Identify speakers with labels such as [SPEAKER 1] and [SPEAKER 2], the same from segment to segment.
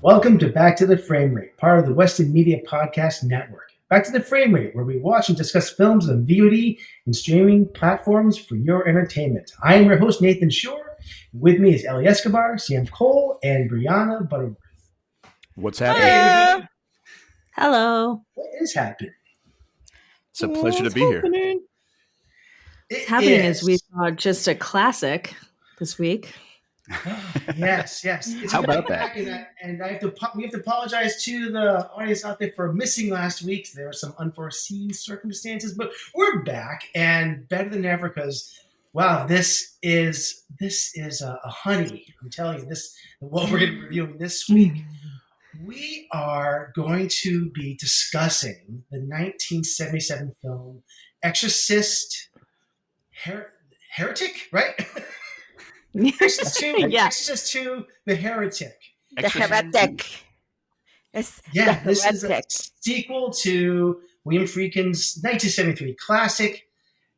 [SPEAKER 1] Welcome to Back to the Frame Rate, part of the Western Media Podcast Network. Back to the Frame Rate, where we watch and discuss films on VOD and streaming platforms for your entertainment. I am your host, Nathan Shore. With me is Ellie Escobar, Sam Cole, and Brianna Butterworth.
[SPEAKER 2] What's happening?
[SPEAKER 3] Hello.
[SPEAKER 1] What is happening?
[SPEAKER 2] It's a pleasure to be here.
[SPEAKER 3] What's happening is we saw just a classic this week.
[SPEAKER 1] Yes. It's
[SPEAKER 2] How about that?
[SPEAKER 1] And we have to apologize to the audience out there for missing last week. There were some unforeseen circumstances, but we're back and better than ever because, wow, this is a honey. I'm telling you, what we're going to be reviewing this week. We are going to be discussing the 1977 film Exorcist Heretic, right? Exorcist II,
[SPEAKER 3] Yeah.
[SPEAKER 1] Exorcist II, The Heretic.
[SPEAKER 4] The Heretic.
[SPEAKER 1] Yeah, this is a sequel to William Friedkin's 1973 classic,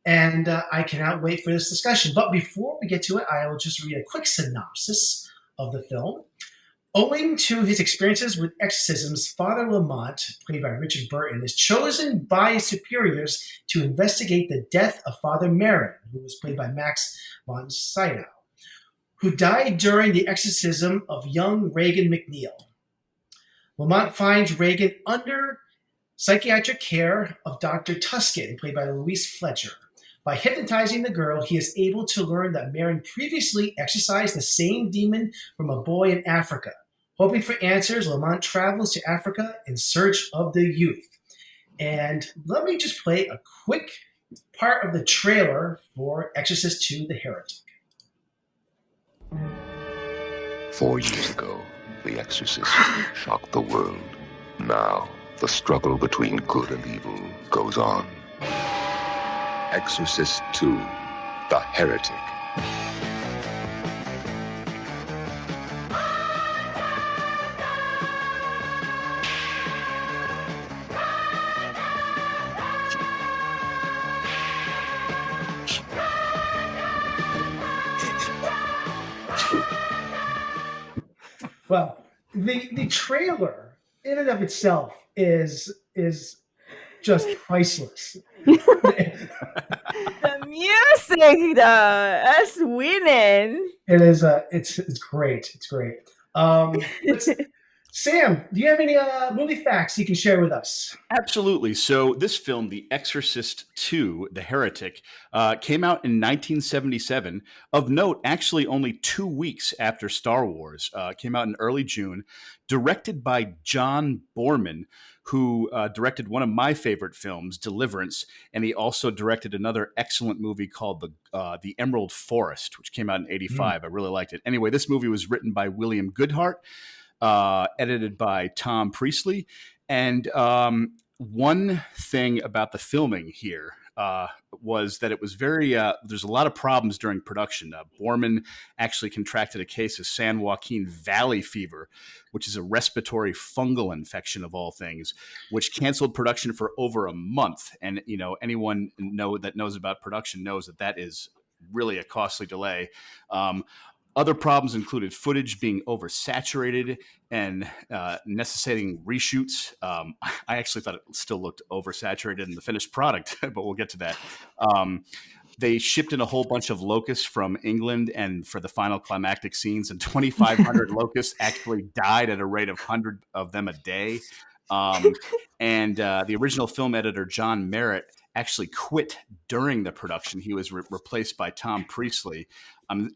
[SPEAKER 1] and I cannot wait for this discussion. But before we get to it, I will just read a quick synopsis of the film. Owing to his experiences with exorcisms, Father Lamont, played by Richard Burton, is chosen by his superiors to investigate the death of Father Marin, who was played by Max von Sydow, who died during the exorcism of young Regan McNeil. Lamont finds Regan under psychiatric care of Dr. Tuscan, played by Louise Fletcher. By hypnotizing the girl, he is able to learn that Marin previously exorcised the same demon from a boy in Africa. Hoping for answers, Lamont travels to Africa in search of the youth. And let me just play a quick part of the trailer for Exorcist II, The Heretic.
[SPEAKER 5] 4 years ago, The Exorcist shocked the world. Now, the struggle between good and evil goes on. Exorcist II, The Heretic.
[SPEAKER 1] Well, the trailer in and of itself is just priceless.
[SPEAKER 4] The music, that's winning.
[SPEAKER 1] It is. It's great. It's great. Sam, do you have any movie facts you can share with us?
[SPEAKER 2] Absolutely. So this film, The Exorcist II, The Heretic, came out in 1977. Of note, actually only 2 weeks after Star Wars. Came out in early June. Directed by John Boorman, who directed one of my favorite films, Deliverance, and he also directed another excellent movie called The Emerald Forest, which came out in '85. I really liked it. Anyway, this movie was written by William Goodhart, edited by Tom Priestley. And one thing about the filming here was that it was very, there's a lot of problems during production. Boorman actually contracted a case of San Joaquin Valley fever, which is a respiratory fungal infection of all things, which canceled production for over a month. And, you know, anyone that knows about production knows that is really a costly delay. Other problems included footage being oversaturated and necessitating reshoots. I actually thought it still looked oversaturated in the finished product, but we'll get to that. They shipped in a whole bunch of locusts from England and for the final climactic scenes, and 2,500 locusts actually died at a rate of 100 of them a day. And the original film editor, John Merritt, actually quit during the production. He was replaced by Tom Priestley,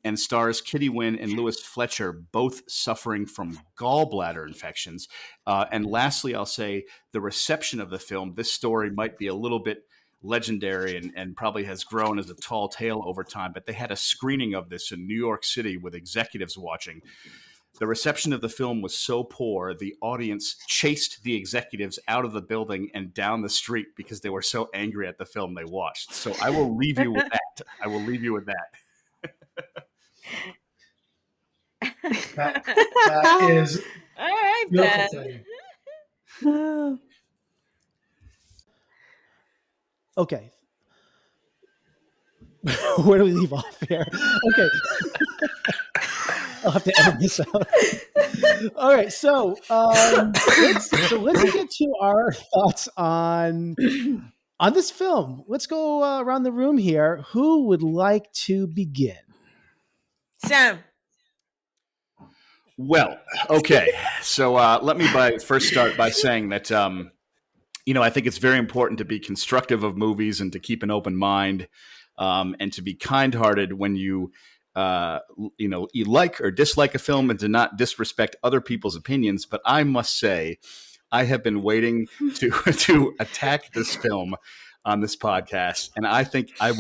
[SPEAKER 2] and stars Kitty Wynn and Louis Fletcher, both suffering from gallbladder infections. And lastly, I'll say the reception of the film. This story might be a little bit legendary and probably has grown as a tall tale over time, but they had a screening of this in New York City with executives watching. The reception of the film was so poor, the audience chased the executives out of the building and down the street because they were so angry at the film they watched. So I will leave you with that.
[SPEAKER 1] That is
[SPEAKER 4] all right,
[SPEAKER 1] beautiful.
[SPEAKER 6] Okay. Where do we leave off here? Okay. I'll have to edit this out. All right, so let's get to our thoughts on this film. Let's go around the room here. Who would like to begin?
[SPEAKER 4] Sam.
[SPEAKER 2] Well, okay. So let me first start by saying that I think it's very important to be constructive of movies and to keep an open mind, and to be kind-hearted when you like or dislike a film, and to not disrespect other people's opinions. But I must say, I have been waiting to attack this film on this podcast, and I think I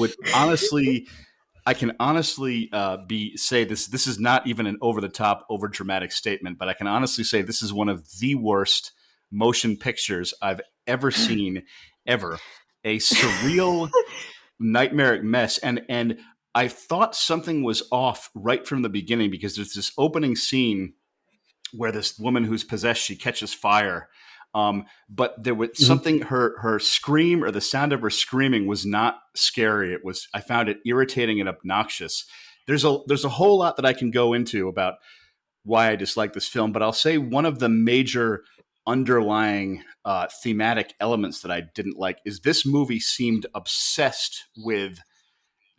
[SPEAKER 2] can honestly say this is not even an over-the-top, over-dramatic statement, but I can honestly say this is one of the worst motion pictures I've ever seen, ever. A surreal, nightmaric mess. And I thought something was off right from the beginning, because there's this opening scene where this woman who's possessed, she catches fire. But there was something, her scream, or the sound of her screaming, was not scary. I found it irritating and obnoxious. There's a whole lot that I can go into about why I dislike this film, but I'll say one of the major underlying thematic elements that I didn't like is this movie seemed obsessed with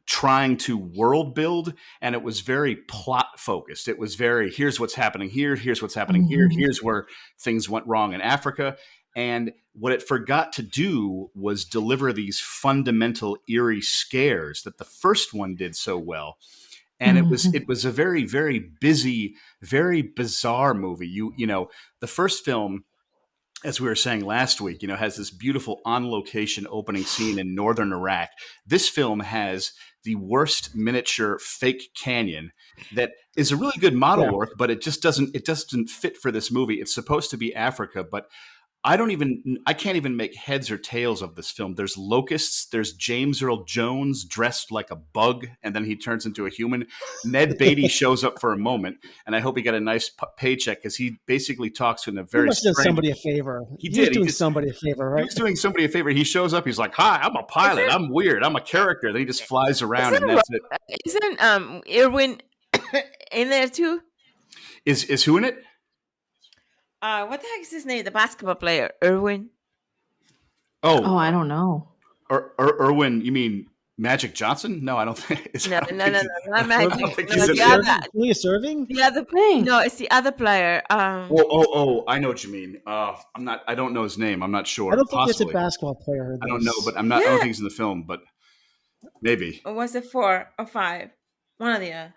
[SPEAKER 2] trying to world build, and it was very plot focused. It was very, here's what's happening here, here's what's happening here, here's where things went wrong in Africa. And what it forgot to do was deliver these fundamental eerie scares that the first one did so well. And it was a very, very busy, very bizarre movie. The first film, as we were saying last week, has this beautiful on-location opening scene in northern Iraq. This film has the worst miniature fake canyon that is a really good model work, but it doesn't fit for this movie. It's supposed to be Africa, but I can't even make heads or tails of this film. There's locusts. There's James Earl Jones dressed like a bug, and then he turns into a human. Ned Beatty shows up for a moment, and I hope he got a nice paycheck, because he basically talks in a very.
[SPEAKER 6] He must have done somebody a favor.
[SPEAKER 2] He did.
[SPEAKER 6] Was doing somebody a favor, right?
[SPEAKER 2] He was doing somebody a favor. He shows up. He's like, "Hi, I'm a pilot. I'm weird. I'm a character." Then he just flies around, and that's it.
[SPEAKER 4] Isn't Irwin in there too?
[SPEAKER 2] Is who in it?
[SPEAKER 4] What the heck is his name? The basketball player, Irwin.
[SPEAKER 3] Oh, I don't know.
[SPEAKER 2] Irwin, you mean Magic Johnson? No, I don't think.
[SPEAKER 4] No, not Magic.
[SPEAKER 6] Julius Irving?
[SPEAKER 4] The other player. No, it's the other player.
[SPEAKER 2] Oh, I know what you mean. I don't know his name. I'm not sure.
[SPEAKER 6] I don't think
[SPEAKER 2] Possibly.
[SPEAKER 6] it's a basketball player.
[SPEAKER 2] I don't know, but I'm not. Yeah. I don't think he's in the film, but maybe.
[SPEAKER 4] Or was it 4 or 5? One of the other.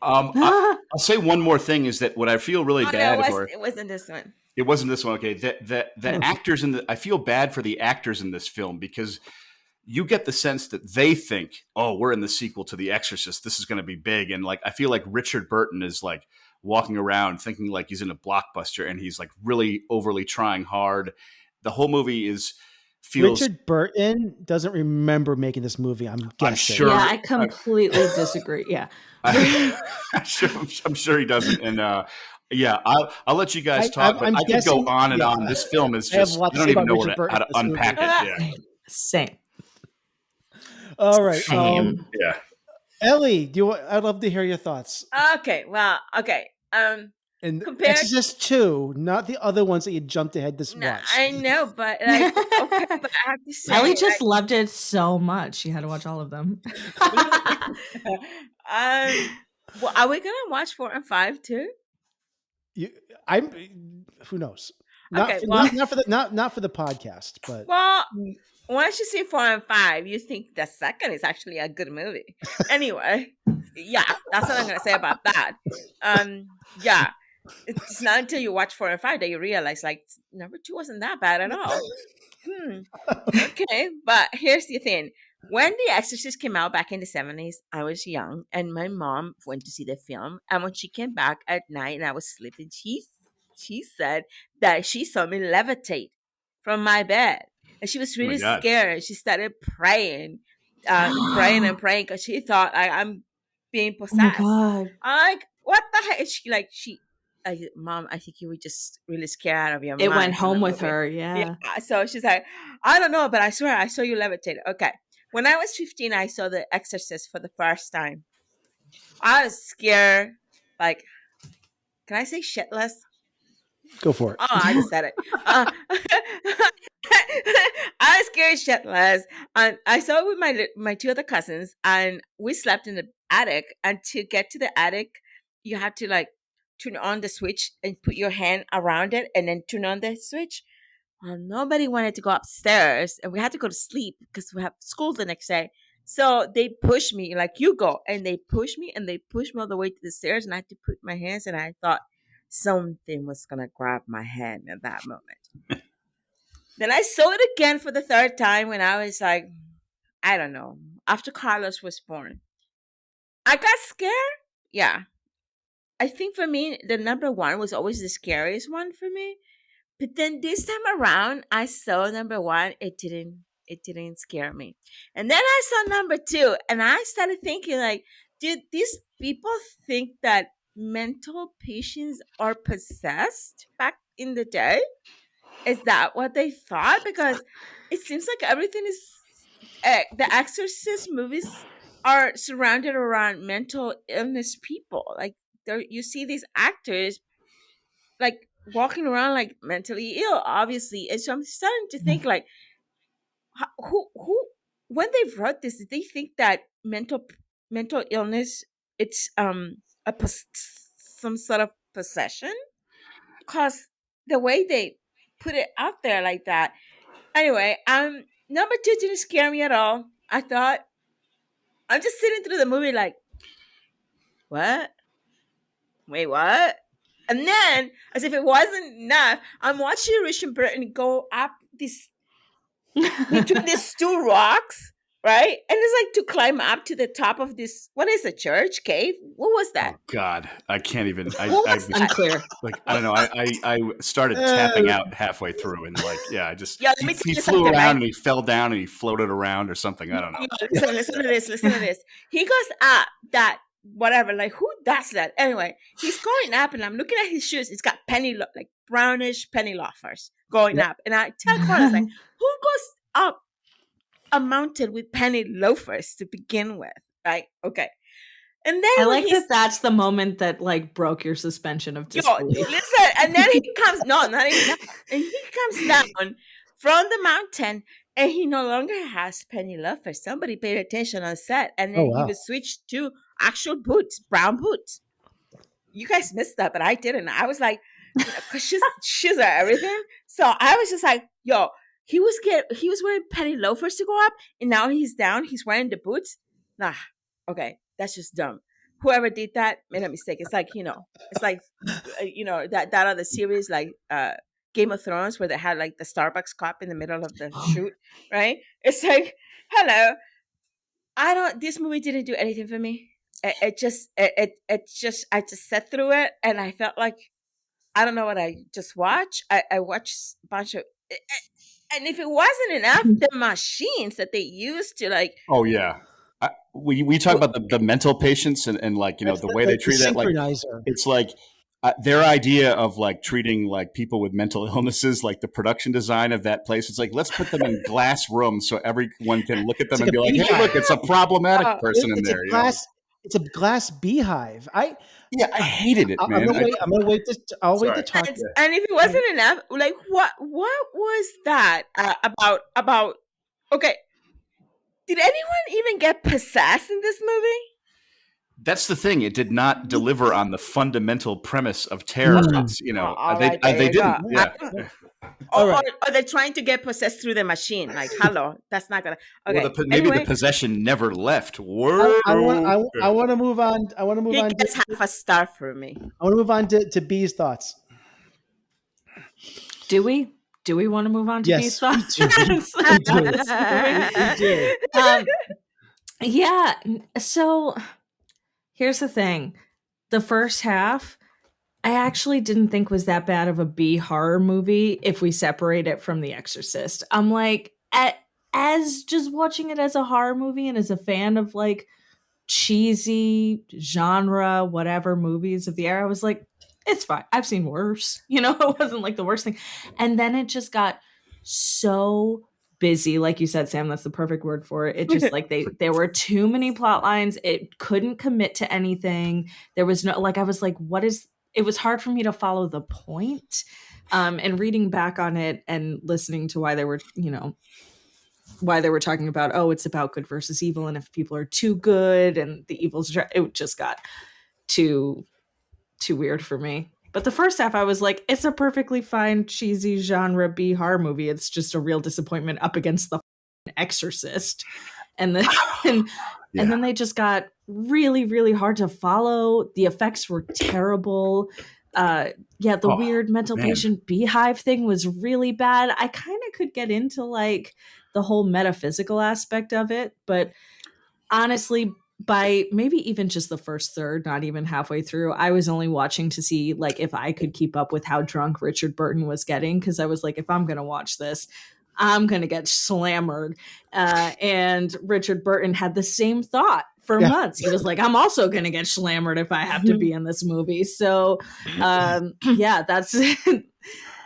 [SPEAKER 2] I'll say one more thing, is that what I feel really bad for.
[SPEAKER 4] It wasn't this one.
[SPEAKER 2] It wasn't this one. Okay, the actors I feel bad for the actors in this film, because you get the sense that they think, oh, we're in the sequel to The Exorcist. This is going to be big, and I feel like Richard Burton is walking around thinking like he's in a blockbuster, and he's really overly trying hard. The whole movie feels. Richard
[SPEAKER 6] Burton doesn't remember making this movie. I'm guessing.
[SPEAKER 2] I'm sure.
[SPEAKER 3] Yeah, I completely disagree. Yeah.
[SPEAKER 2] I'm sure he doesn't, and I'll let you guys talk. But I could go on and on. This film is just I don't even know how to unpack it. Yeah.
[SPEAKER 3] Same.
[SPEAKER 6] All right.
[SPEAKER 3] Same.
[SPEAKER 2] Yeah.
[SPEAKER 6] Ellie, I'd love to hear your thoughts.
[SPEAKER 4] Okay. Well. Okay.
[SPEAKER 6] And Exorcist 2, not the other ones that you jumped ahead to watch.
[SPEAKER 4] I know, but okay, but I have to say,
[SPEAKER 3] Ellie just loved it so much. She had to watch all of them.
[SPEAKER 4] Well, are we gonna watch 4 and 5 too?
[SPEAKER 6] Who knows?
[SPEAKER 4] Not
[SPEAKER 6] for the podcast, but
[SPEAKER 4] once you see 4 and 5, you think the second is actually a good movie. Anyway, yeah, that's what I'm gonna say about that. Yeah. It's not until you watch 4 and 5 that you realize number 2 wasn't that bad at all. Okay, but here's the thing. When The Exorcist came out back in the 70s, I was young, and my mom went to see the film. And when she came back at night and I was sleeping, she said that she saw me levitate from my bed. And she was really scared. And she started praying, praying because she thought I'm being possessed.
[SPEAKER 3] Oh my God.
[SPEAKER 4] I'm like, what the heck? Mom, I think you were just really scared out of your mind.
[SPEAKER 3] It went home with her, yeah.
[SPEAKER 4] So she's like, I don't know, but I swear I saw you levitate. Okay. When I was 15, I saw The Exorcist for the first time. I was scared, Can I say shitless?
[SPEAKER 6] Go for it.
[SPEAKER 4] Oh, I just said it. I was scared shitless. I saw it with my two other cousins, and we slept in the attic. And to get to the attic, you had to like turn on the switch and put your hand around it, and then turn on the switch. Well, nobody wanted to go upstairs, and we had to go to sleep because we have school the next day. So they pushed me, like, you go. And they pushed me, and they pushed me all the way to the stairs, and I had to put my hands, and I thought something was going to grab my hand at that moment. Then I saw it again for the third time when I was like, I don't know, after Carlos was born. I got scared. Yeah. I think for me, the number one was always the scariest one for me. But then this time around, I saw number one. It didn't scare me. And then I saw number two, and I started thinking, like, did these people think that mental patients are possessed back in the day? Is that what they thought? Because it seems like everything is the Exorcist movies are surrounded around mental illness people. Like, there, you see these actors like walking around like mentally ill, obviously. And so I'm starting to think, like, who when they wrote this, did they think that mental illness, it's some sort of possession? Because the way they put it out there like that. Anyway, number two didn't scare me at all. I thought, I'm just sitting through the movie like, what? Wait, what? And then, as if it wasn't enough, I'm watching Richard Burton go up this between these two rocks, right? And it's like to climb up to the top of this. What is a church cave? What was that?
[SPEAKER 2] Oh God, I can't even.
[SPEAKER 3] Unclear.
[SPEAKER 2] Like, I don't know. I started tapping out halfway through, and like, yeah, I just he flew around, right? And he fell down and he floated around or something. I don't know.
[SPEAKER 4] Listen to this. Listen to this. He goes up that whatever. Like, who does that? Anyway, he's going up, and I'm looking at his shoes. It's got like brownish penny loafers going up, and I tell Carlos, like, who goes up a mountain with penny loafers to begin with, right? Okay. And then
[SPEAKER 3] I like that that's the moment that like broke your suspension of disbelief.
[SPEAKER 4] Listen, and then he comes, not even that. And he comes down from the mountain, and he no longer has penny loafers. Somebody paid attention on set, and then he was switched to actual boots, brown boots. You guys missed that, but I didn't. I was like, shoes are everything. So I was just like, yo, he was wearing penny loafers to go up, and now he's down. He's wearing the boots. Nah, okay, that's just dumb. Whoever did that made a mistake. It's like, that other series like Game of Thrones where they had like the Starbucks cup in the middle of the shoot, right? It's like, hello, this movie didn't do anything for me. I just sat through it, and I felt like, I don't know what I just watched. I watched a bunch of, and if it wasn't enough, the machines that they used to like.
[SPEAKER 2] Oh yeah. We talk about the mental patients and like, the way they treat that. Like, it's like their idea of like treating like people with mental illnesses, like the production design of that place. It's like, let's put them in glass rooms so everyone can look at them and be like, hey, look, it's a problematic person in there.
[SPEAKER 6] It's a glass beehive. I
[SPEAKER 2] hated it, man.
[SPEAKER 6] I'm gonna wait. I'll wait to talk.
[SPEAKER 4] And if it wasn't enough, like what was that about? Okay, did anyone even get possessed in this movie?
[SPEAKER 2] That's the thing. It did not deliver on the fundamental premise of terror. They didn't. Yeah.
[SPEAKER 4] Or they're trying to get possessed through the machine. Like, hello, that's not gonna. Okay.
[SPEAKER 2] Well, maybe the possession never left. Word.
[SPEAKER 6] I want to move on.
[SPEAKER 4] He gets half a star for me.
[SPEAKER 6] I want to move on to B's thoughts.
[SPEAKER 3] Do we want to move on to B's thoughts?
[SPEAKER 6] We do.
[SPEAKER 3] Yeah. So here's the thing. The first half, I actually didn't think was that bad of a B horror movie if we separate it from The Exorcist. I'm like, as just watching it as a horror movie and as a fan of like cheesy genre, whatever movies of the era, I was like, it's fine. I've seen worse. It wasn't like the worst thing. And then it just got so busy. Like you said, Sam, that's the perfect word for it. It just like there were too many plot lines. It couldn't commit to anything. There was no, like, I was like, what is it was hard for me to follow the point. And reading back on it and listening to why they were, why they were talking about, oh, it's about good versus evil, and if people are too good and the evil's, it just got too weird for me. But the first half, I was like, it's a perfectly fine cheesy genre B horror movie. It's just a real disappointment up against the Exorcist, and then and then they just got really, really hard to follow. The effects were terrible. The weird mental patient beehive thing was really bad. I kind of could get into like the whole metaphysical aspect of it, but honestly, by maybe even just the first third, not even halfway through, I was only watching to see like if I could keep up with how drunk Richard Burton was getting, because I was like, if I'm gonna watch this, I'm gonna get slammered. And Richard Burton had the same thought for months. He was like, I'm also gonna get slammered if I have to be in this movie. So that's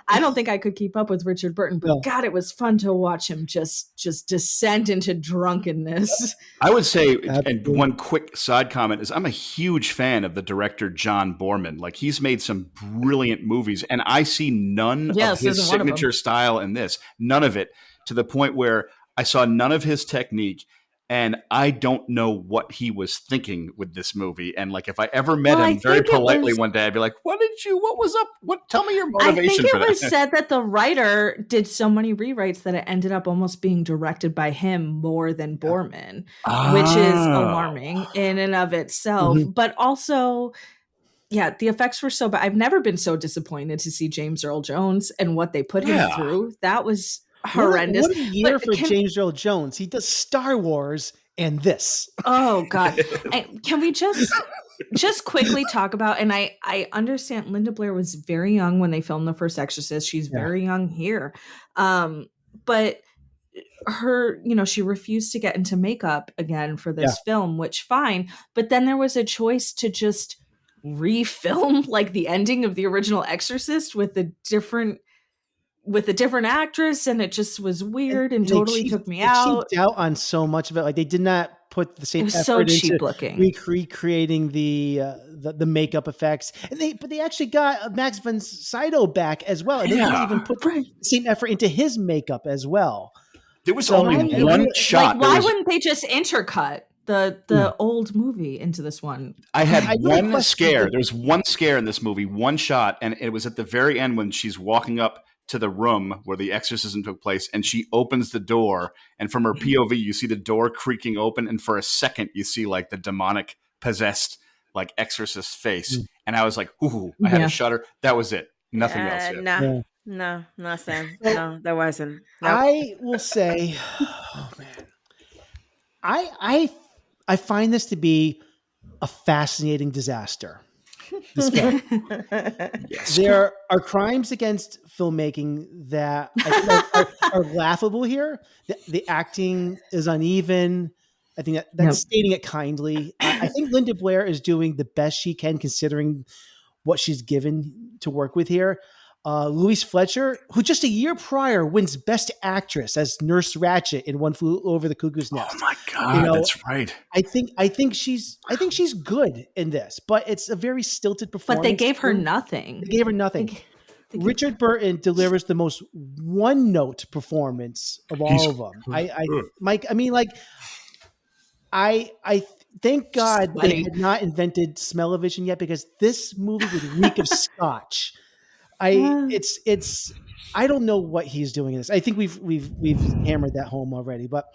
[SPEAKER 3] I don't think I could keep up with Richard Burton, but God, it was fun to watch him just descend into drunkenness.
[SPEAKER 2] I would say, and one quick side comment is, I'm a huge fan of the director John Borman. Like, he's made some brilliant movies, and I see none of his signature style in this. None of it, to the point where I saw none of his technique. And I don't know what he was thinking with this movie. And like, if I ever met him very politely one day, I'd be like, what was up? Tell me your motivation for that.
[SPEAKER 3] I think it was said that the writer did so many rewrites that it ended up almost being directed by him more than Borman, which is alarming in and of itself. But also, the effects were so bad. I've never been so disappointed to see James Earl Jones and what they put him through. That was horrendous.
[SPEAKER 6] What a year for James Earl Jones. He does Star Wars and this.
[SPEAKER 3] Oh God. Can we just quickly talk about, and I understand Linda Blair was very young when they filmed the first Exorcist. She's very young here. But her, she refused to get into makeup again for this film, which fine. But then there was a choice to just refilm like the ending of the original Exorcist with a different actress, and it just was weird and totally took me out.
[SPEAKER 6] Cheaped out on so much of it. Like, they did not put the same effort into recreating the makeup effects, and they actually got Max von Sydow back as well, and they didn't even put the same effort into his makeup as well.
[SPEAKER 2] There was only one shot.
[SPEAKER 3] Like, why wouldn't they just intercut the old movie into this one?
[SPEAKER 2] I had one scare. There was one scare in this movie, one shot, and it was at the very end when she's walking up to the room where the exorcism took place, and she opens the door, and from her POV you see the door creaking open, and for a second you see like the demonic possessed like exorcist face, and I was like, ooh, I had a shudder. That was it. Nothing else.
[SPEAKER 4] No, nothing. No, there wasn't. Nope.
[SPEAKER 6] I will say, oh man, I find this to be a fascinating disaster. There are crimes against filmmaking that I think are laughable here. The acting is uneven. I think that's stating it kindly. I think Linda Blair is doing the best she can considering what she's given to work with here. Louise Fletcher, who just a year prior wins Best Actress as Nurse Ratched in One Flew Over the Cuckoo's Nest.
[SPEAKER 2] Oh my God, that's right.
[SPEAKER 6] I think she's good in this, but it's a very stilted performance.
[SPEAKER 3] But they gave her nothing.
[SPEAKER 6] Richard Burton delivers the most one-note performance of all of them. I thank God they had not invented smell-o-vision yet, because this movie would reek of scotch. I don't know what he's doing in this. I think we've hammered that home already, but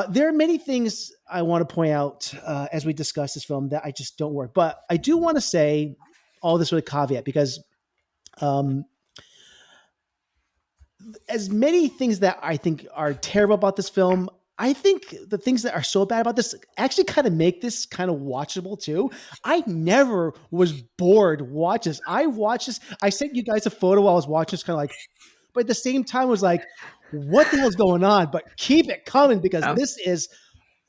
[SPEAKER 6] there are many things I want to point out as we discuss this film that I just don't work. But I do want to say all this with a caveat, because as many things that I think are terrible about this film, I think the things that are so bad about this actually kind of make this kind of watchable too. I never was bored watching this. I watched this. I sent you guys a photo while I was watching this, kind of like, but at the same time was like, what the hell's going on? But keep it coming, because this is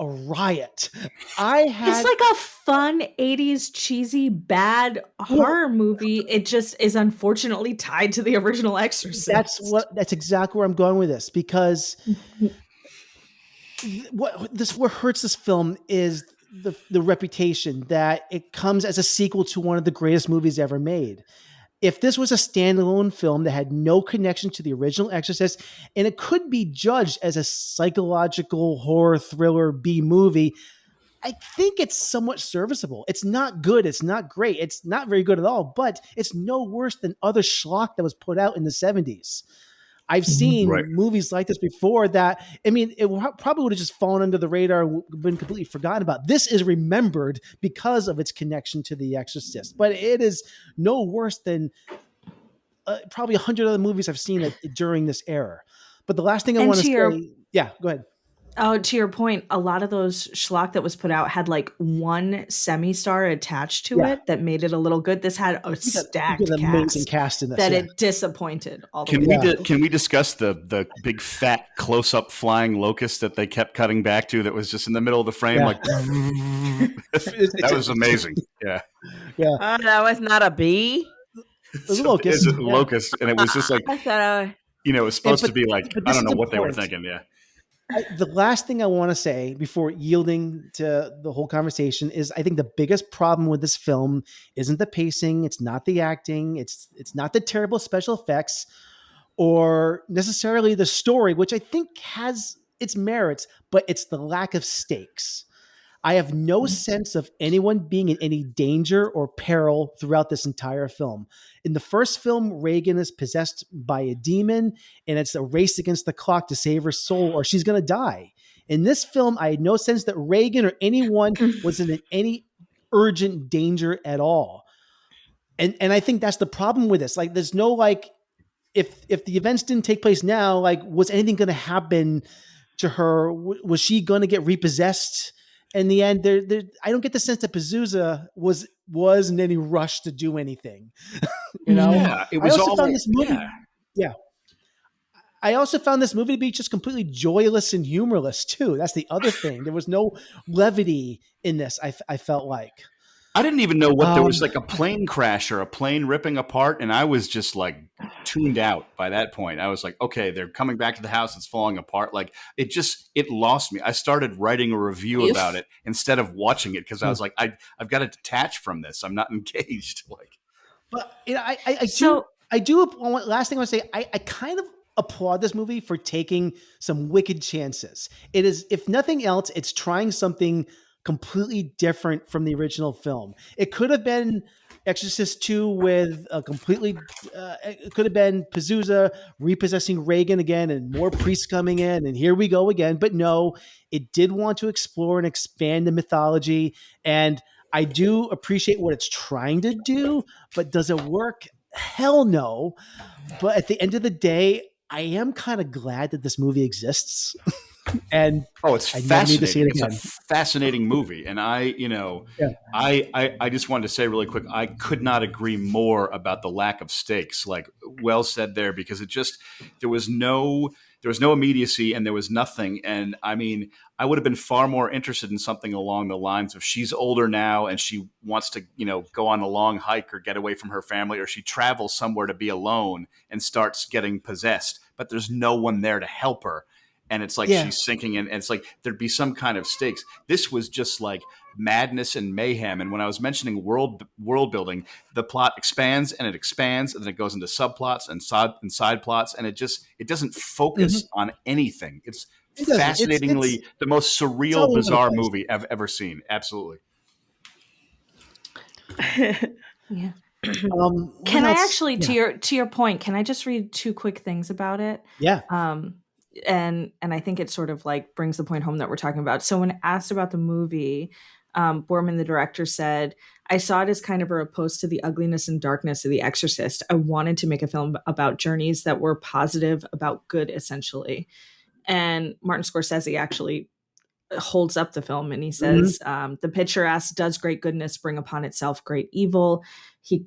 [SPEAKER 6] a riot. It's like a fun
[SPEAKER 3] 80s cheesy bad horror movie. It just is unfortunately tied to the original Exorcist.
[SPEAKER 6] That's exactly where I'm going with this, because what hurts this film is the reputation that it comes as a sequel to one of the greatest movies ever made. If this was a standalone film that had no connection to the original Exorcist, and it could be judged as a psychological horror thriller B movie, I think it's somewhat serviceable. It's not good. It's not great. It's not very good at all, but it's no worse than other schlock that was put out in the 70s. I've seen movies like this before that, I mean, it probably would have just fallen under the radar and been completely forgotten about. This is remembered because of its connection to The Exorcist, but it is no worse than probably 100 other movies I've seen during this era. But the last thing I want to say, yeah, go ahead.
[SPEAKER 3] Oh, to your point, a lot of those schlock that was put out had like one semi-star attached to it that made it a little good. This had a stacked
[SPEAKER 6] amazing cast in this,
[SPEAKER 3] that it disappointed all the way.
[SPEAKER 2] Can we discuss the big fat close-up flying locust that they kept cutting back to that was just in the middle of the frame? Like that was amazing. Yeah.
[SPEAKER 4] That was not a bee.
[SPEAKER 6] It was a locust.
[SPEAKER 2] It's a locust, and it was just like it was supposed to be like I don't know what they were thinking. Yeah.
[SPEAKER 6] The last thing I want to say before yielding to the whole conversation is I think the biggest problem with this film isn't the pacing, it's not the acting, it's not the terrible special effects or necessarily the story, which I think has its merits, but it's the lack of stakes. I have no sense of anyone being in any danger or peril throughout this entire film. In the first film, Reagan is possessed by a demon, and it's a race against the clock to save her soul, or she's going to die. In this film, I had no sense that Reagan or anyone was in any urgent danger at all. And I think that's the problem with this. Like, there's no, like, if the events didn't take place now, like, was anything going to happen to her? Was she going to get repossessed? In the end, I don't get the sense that Pazuzu was in any rush to do anything. You know,
[SPEAKER 2] it was
[SPEAKER 6] found this movie. Yeah. I also found this movie to be just completely joyless and humorless too. That's the other thing. There was no levity in this. I felt like
[SPEAKER 2] I didn't even know what there was like a plane crash or a plane ripping apart, and I was just like tuned out by that point. I was like, okay, they're coming back to the house, it's falling apart. Like it lost me. I started writing a review about it instead of watching it because I was like, I've got to detach from this. I'm not engaged. Like,
[SPEAKER 6] but you know, I do. Last thing I want to say, I kind of applaud this movie for taking some wicked chances. It is, if nothing else, it's trying something completely different from the original film. It could have been Exorcist II with a completely, it could have been Pazuzu repossessing Reagan again and more priests coming in and here we go again. But no, it did want to explore and expand the mythology. And I do appreciate what it's trying to do, but does it work? Hell no. But at the end of the day, I am kind of glad that this movie exists. And
[SPEAKER 2] it's fascinating. It's a fascinating movie. And I just wanted to say really quick, I could not agree more about the lack of stakes. Like well said there, because there was no immediacy and there was nothing. And I mean, I would have been far more interested in something along the lines of she's older now and she wants to, go on a long hike or get away from her family, or she travels somewhere to be alone and starts getting possessed, but there's no one there to help her. And it's like she's sinking in, and it's like there'd be some kind of stakes. This was just like madness and mayhem. And when I was mentioning world building, the plot expands and then it goes into subplots and side plots, and it doesn't focus on anything. It's fascinatingly the most surreal, bizarre movie I've ever seen. Absolutely.
[SPEAKER 3] Yeah. Can I actually, to your point, can I just read two quick things about it?
[SPEAKER 6] Yeah.
[SPEAKER 3] And I think it sort of like brings the point home that we're talking about. So when asked about the movie, Borman, the director, said, "I saw it as kind of a opposed to the ugliness and darkness of The Exorcist. I wanted to make a film about journeys that were positive, about good, essentially." And Martin Scorsese actually holds up the film and he says, "The picture asks, does great goodness bring upon itself great evil?" He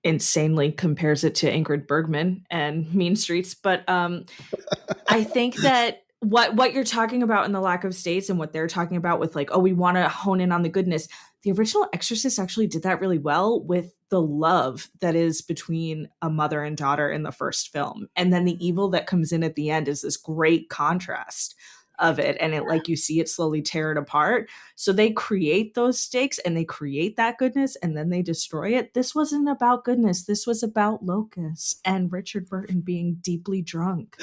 [SPEAKER 3] insanely compares it to Ingrid Bergman and Mean Streets. But I think that what you're talking about in the lack of stakes and what they're talking about with like, we want to hone in on the goodness. The original Exorcist actually did that really well with the love that is between a mother and daughter in the first film. And then the evil that comes in at the end is this great contrast. of it, and it like you see it slowly tear it apart. So they create those stakes and they create that goodness and then they destroy it. This wasn't about goodness. This was about locusts and Richard Burton being deeply drunk.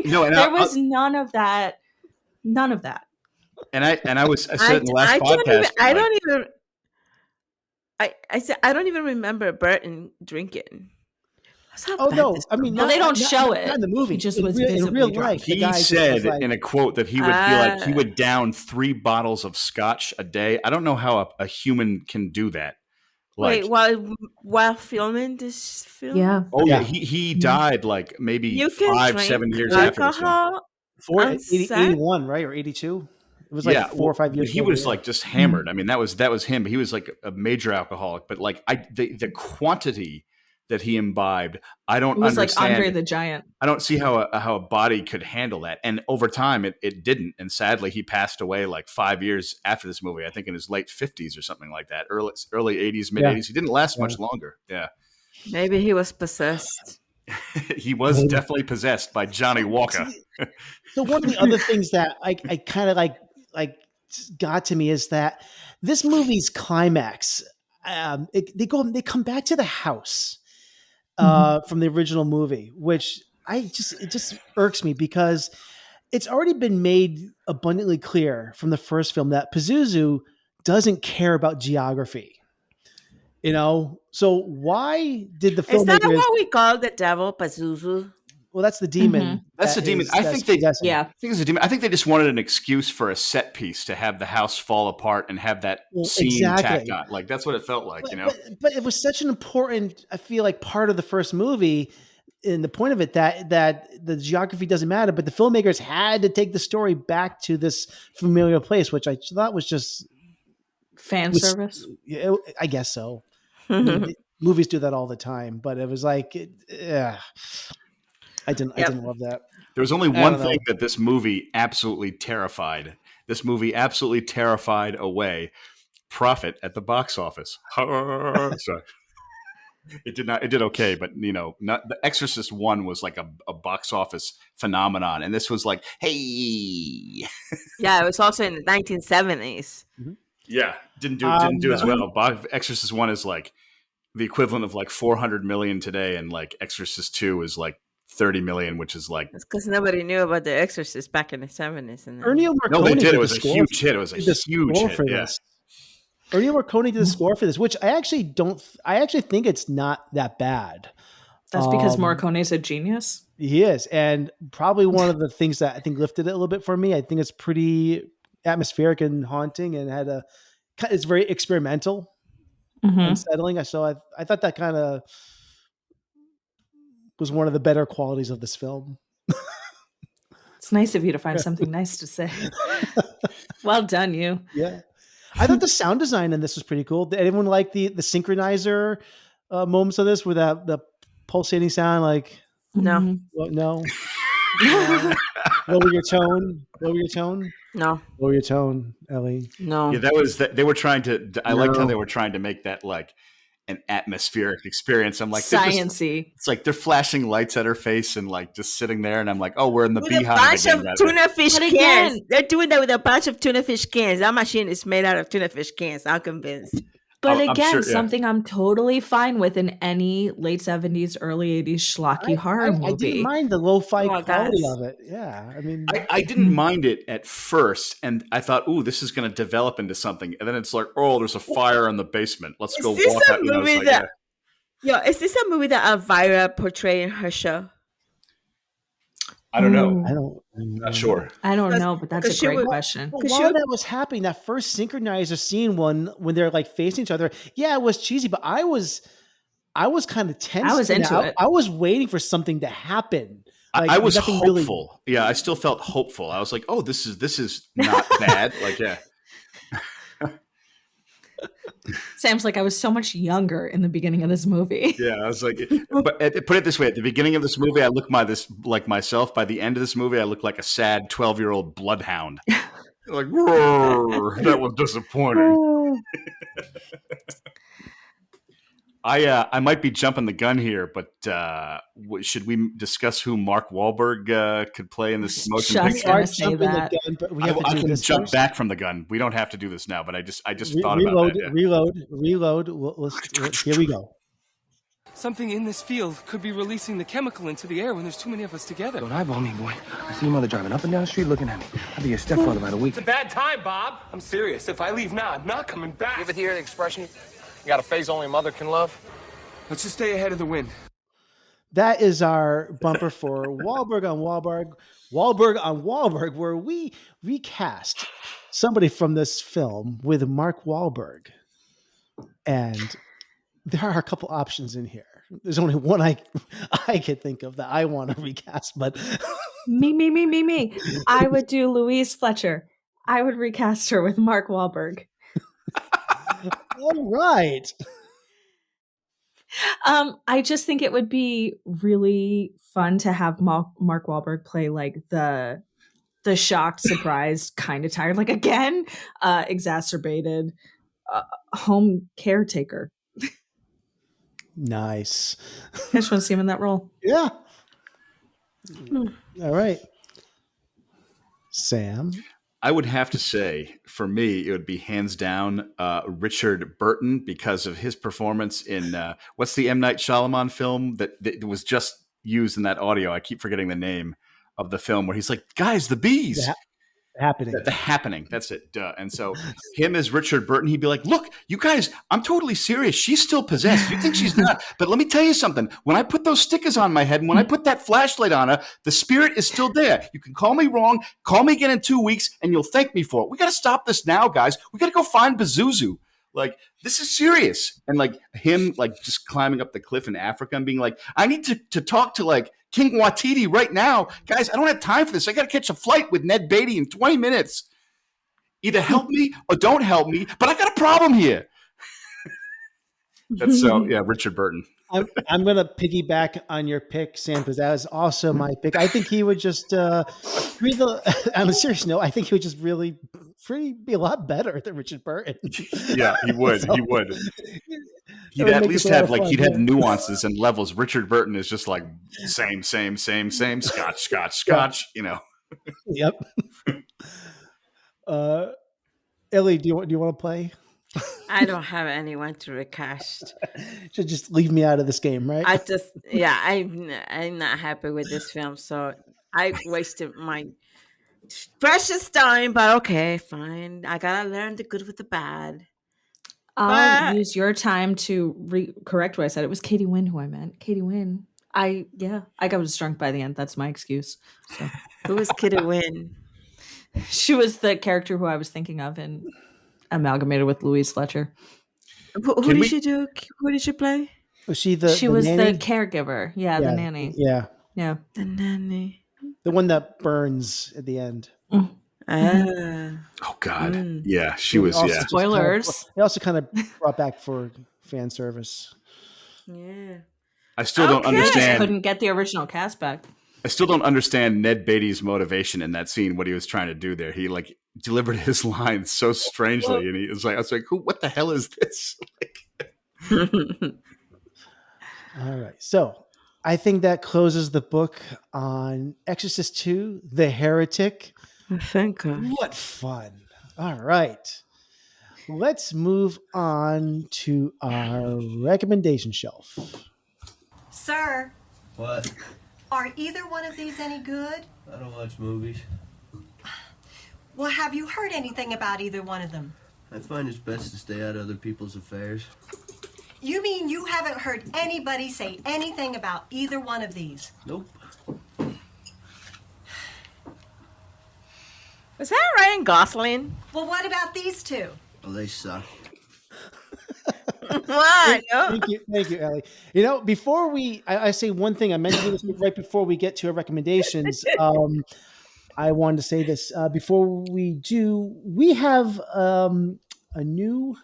[SPEAKER 2] No, and
[SPEAKER 3] there was none of that. None of that.
[SPEAKER 2] And I said in the last podcast.
[SPEAKER 4] I said I don't even remember Burton drinking.
[SPEAKER 6] Oh no! I mean,
[SPEAKER 3] they don't show it.
[SPEAKER 6] Not in the movie.
[SPEAKER 3] He just
[SPEAKER 6] in
[SPEAKER 3] was
[SPEAKER 6] in real
[SPEAKER 3] drunk.
[SPEAKER 6] life.
[SPEAKER 2] He said in a quote that he would be like he would down 3 bottles of scotch a day. I don't know how a human can do that.
[SPEAKER 4] Like, wait, while filming this film?
[SPEAKER 3] Yeah.
[SPEAKER 2] Oh yeah, he died like maybe 5-7 years after this film.
[SPEAKER 6] 81, right, or 82? It was like 4 or 5 years.
[SPEAKER 2] He was like just hammered. I mean, that was him. But he was like a major alcoholic. But like the quantity that he imbibed, I don't understand.
[SPEAKER 3] It was like Andre the Giant.
[SPEAKER 2] I don't see how a body could handle that. And over time, it didn't. And sadly, he passed away like 5 years after this movie. I think in his late 50s or something like that. Early 80s, mid 80s. He didn't last much longer. Yeah.
[SPEAKER 4] Maybe he was possessed.
[SPEAKER 2] He was definitely possessed by Johnny Walker.
[SPEAKER 6] So one of the other things that I kind of like got to me is that this movie's climax, they come back to the house from the original movie, which it just irks me because it's already been made abundantly clear from the first film that Pazuzu doesn't care about geography. You know, so why did the filmmakers?
[SPEAKER 4] Is that what we call the devil, Pazuzu?
[SPEAKER 6] Well, that's the demon.
[SPEAKER 2] Mm-hmm. That's the demon. I think it's a demon. I think they just wanted an excuse for a set piece to have the house fall apart and have that scene tacked on. Like that's what it felt like, you know.
[SPEAKER 6] But it was such an important, I feel like, part of the first movie. And the point of it that the geography doesn't matter, but the filmmakers had to take the story back to this familiar place, which I thought was just
[SPEAKER 3] service.
[SPEAKER 6] I guess so. I mean, movies do that all the time, but it was like, I didn't love that.
[SPEAKER 2] There was only one thing that this movie absolutely terrified. This movie absolutely terrified away. Profit at the box office. So it did not. It did okay, but you know, The Exorcist I was like a box office phenomenon, and this was like, hey,
[SPEAKER 4] yeah, it was also in the 1970s.
[SPEAKER 2] Mm-hmm. Yeah, didn't do as well. Exorcist I is like the equivalent of like 400 million today, and like Exorcist II is like 30 million, which is like
[SPEAKER 4] it's because nobody knew about The Exorcist back in the 70s. And
[SPEAKER 6] no,
[SPEAKER 2] they did. It was a huge hit. It was a huge hit. Yeah.
[SPEAKER 6] Ennio Morricone did the score for this, which I actually think it's not that bad.
[SPEAKER 3] That's because Morricone's a genius.
[SPEAKER 6] He is, and probably one of the things that I think lifted it a little bit for me. I think it's pretty atmospheric and haunting, and it's very experimental and unsettling. So I thought that kind of was one of the better qualities of this film.
[SPEAKER 3] It's nice of you to find something nice to say. Well done, you.
[SPEAKER 6] Yeah. I thought the sound design in this was pretty cool. Did anyone like the synchronizer moments of this with the pulsating sound? Like,
[SPEAKER 4] no.
[SPEAKER 6] No. Lower your tone.
[SPEAKER 4] No.
[SPEAKER 6] Lower your tone, Ellie.
[SPEAKER 4] No.
[SPEAKER 2] Yeah, that was that. They were trying to. I liked how they were trying to make that like an atmospheric experience. I'm like
[SPEAKER 3] sciency.
[SPEAKER 2] It's like they're flashing lights at her face and like just sitting there, and I'm like, oh, we're in the
[SPEAKER 4] with
[SPEAKER 2] beehive.
[SPEAKER 4] A bunch of tuna fish cans. They're doing that with a bunch of tuna fish cans. That machine is made out of tuna fish cans. I'm convinced.
[SPEAKER 3] But again, something I'm totally fine with in any late 70s, early 80s schlocky horror movie.
[SPEAKER 6] I didn't mind the lo-fi quality of it. Yeah, I mean,
[SPEAKER 2] I didn't mind it at first, and I thought, "Ooh, this is going to develop into something." And then it's like, "Oh, there's a fire in the basement. Let's go walk out."
[SPEAKER 4] Is this a movie that Elvira portrayed in her show?
[SPEAKER 2] I don't know.
[SPEAKER 6] I'm
[SPEAKER 2] not sure.
[SPEAKER 3] I don't know, but that's a great question.
[SPEAKER 6] Well, while that was happening, that first synchronizer scene when they're like facing each other, yeah, it was cheesy, but I was kind of tense.
[SPEAKER 3] I was into it.
[SPEAKER 6] I was waiting for something to happen.
[SPEAKER 2] Like, I was hopeful. Yeah, I still felt hopeful. I was like, oh, this is not bad. Like, yeah.
[SPEAKER 3] Sam's like, I was so much younger in the beginning of this movie.
[SPEAKER 2] Yeah, I was like, but put it this way: at the beginning of this movie, I look like myself. By the end of this movie, I look like a sad 12-year-old bloodhound. Like, that was disappointing. I might be jumping the gun here, but should we discuss who Mark Wahlberg could play in this motion
[SPEAKER 3] Just
[SPEAKER 2] picture?
[SPEAKER 3] gonna say that.
[SPEAKER 6] Gun, but we have to
[SPEAKER 2] I
[SPEAKER 6] do
[SPEAKER 2] can
[SPEAKER 6] this
[SPEAKER 2] jump
[SPEAKER 6] first.
[SPEAKER 2] back from the gun. We don't have to do this now, but I just thought about that.
[SPEAKER 6] Reload. Here we go.
[SPEAKER 7] Something in this field could be releasing the chemical into the air when there's too many of us together. Don't eyeball me, boy. I see your mother driving up and down the street looking at me. I'll be your stepfather by the week.
[SPEAKER 8] It's a bad time, Bob. I'm serious. If I leave now, I'm not coming back.
[SPEAKER 9] You ever hear the expression, you got a face only a mother can love?
[SPEAKER 7] Let's just stay ahead of the wind.
[SPEAKER 6] That is our bumper for Wahlberg on Wahlberg, where we recast somebody from this film with Mark Wahlberg. And there are a couple options in here. There's only one I could think of that I want to recast, but
[SPEAKER 3] me. I would do Louise Fletcher. I would recast her with Mark Wahlberg.
[SPEAKER 6] All right.
[SPEAKER 3] I just think it would be really fun to have Mark Wahlberg play like the shocked, surprised, kind of tired, like again, exacerbated home caretaker.
[SPEAKER 6] Nice.
[SPEAKER 3] I just want to see him in that role.
[SPEAKER 6] Yeah. All right. Sam?
[SPEAKER 2] I would have to say, for me, it would be hands down Richard Burton because of his performance in what's the M. Night Shyamalan film that was just used in that audio? I keep forgetting the name of the film where he's like, guys, the bees.
[SPEAKER 6] Happening.
[SPEAKER 2] The Happening. That's it. Duh. And so him as Richard Burton, he'd be like, look, you guys, I'm totally serious. She's still possessed. You think she's not. But let me tell you something. When I put those stickers on my head and when I put that flashlight on her, the spirit is still there. You can call me wrong. Call me again in 2 weeks and you'll thank me for it. We got to stop this now, guys. We got to go find Pazuzu. Like, this is serious. And like him, like just climbing up the cliff in Africa and being like, I need to talk to like King Watiti right now. Guys, I don't have time for this. I got to catch a flight with Ned Beatty in 20 minutes. Either help me or don't help me, but I got a problem here. That's Richard Burton.
[SPEAKER 6] I'm going to piggyback on your pick, Sam, because that was also my pick. I think he would just, on a serious note, I think he would just really be a lot better than Richard Burton.
[SPEAKER 2] Yeah, he would.
[SPEAKER 6] So,
[SPEAKER 2] he would. He'd at least have he'd have nuances and levels. Richard Burton is just like same, scotch, you know.
[SPEAKER 6] Yep. Ellie, do you want to play?
[SPEAKER 4] I don't have anyone to recast.
[SPEAKER 6] Should just leave me out of this game, right?
[SPEAKER 4] I'm not happy with this film, so I wasted my precious time. But okay, fine. I gotta learn the good with the bad.
[SPEAKER 3] I'll use your time to correct what I said. It was Katie Wynn who I meant. Katie Wynn. I got drunk by the end. That's my excuse. So.
[SPEAKER 4] Who was Katie Wynn?
[SPEAKER 3] She was the character who I was thinking of and amalgamated with Louise Fletcher.
[SPEAKER 4] Who did she do? Who did she play?
[SPEAKER 6] Was she
[SPEAKER 3] She was
[SPEAKER 6] nanny?
[SPEAKER 3] the caregiver. Yeah, the nanny.
[SPEAKER 6] Yeah.
[SPEAKER 4] The nanny.
[SPEAKER 6] The one that burns at the end.
[SPEAKER 2] Oh God. Yeah, she was. Yeah.
[SPEAKER 3] Spoilers.
[SPEAKER 6] They also kind of brought back for fan service.
[SPEAKER 4] Yeah.
[SPEAKER 2] I still don't understand.
[SPEAKER 3] Couldn't get the original cast back.
[SPEAKER 2] I still don't understand Ned Beatty's motivation in that scene. What he was trying to do there. He like delivered his lines so strangely, and he was like, "I was like, what the hell is this?"
[SPEAKER 6] All right, so I think that closes the book on Exorcist II, The Heretic.
[SPEAKER 4] Thank God.
[SPEAKER 6] What fun. All right. Let's move on to our recommendation shelf.
[SPEAKER 10] Sir.
[SPEAKER 11] What?
[SPEAKER 10] Are either one of these any good?
[SPEAKER 11] I don't watch movies.
[SPEAKER 10] Well, have you heard anything about either one of them?
[SPEAKER 11] I find it's best to stay out of other people's affairs.
[SPEAKER 10] You mean you haven't heard anybody say anything about either one of these?
[SPEAKER 11] Nope.
[SPEAKER 4] Was that Ryan Gosling?
[SPEAKER 10] Well, what about these two?
[SPEAKER 11] Well, they suck.
[SPEAKER 4] What?
[SPEAKER 6] Thank you, Ellie. You know, before I say one thing, I mentioned this right before we get to our recommendations. I wanted to say this before we do. We have a new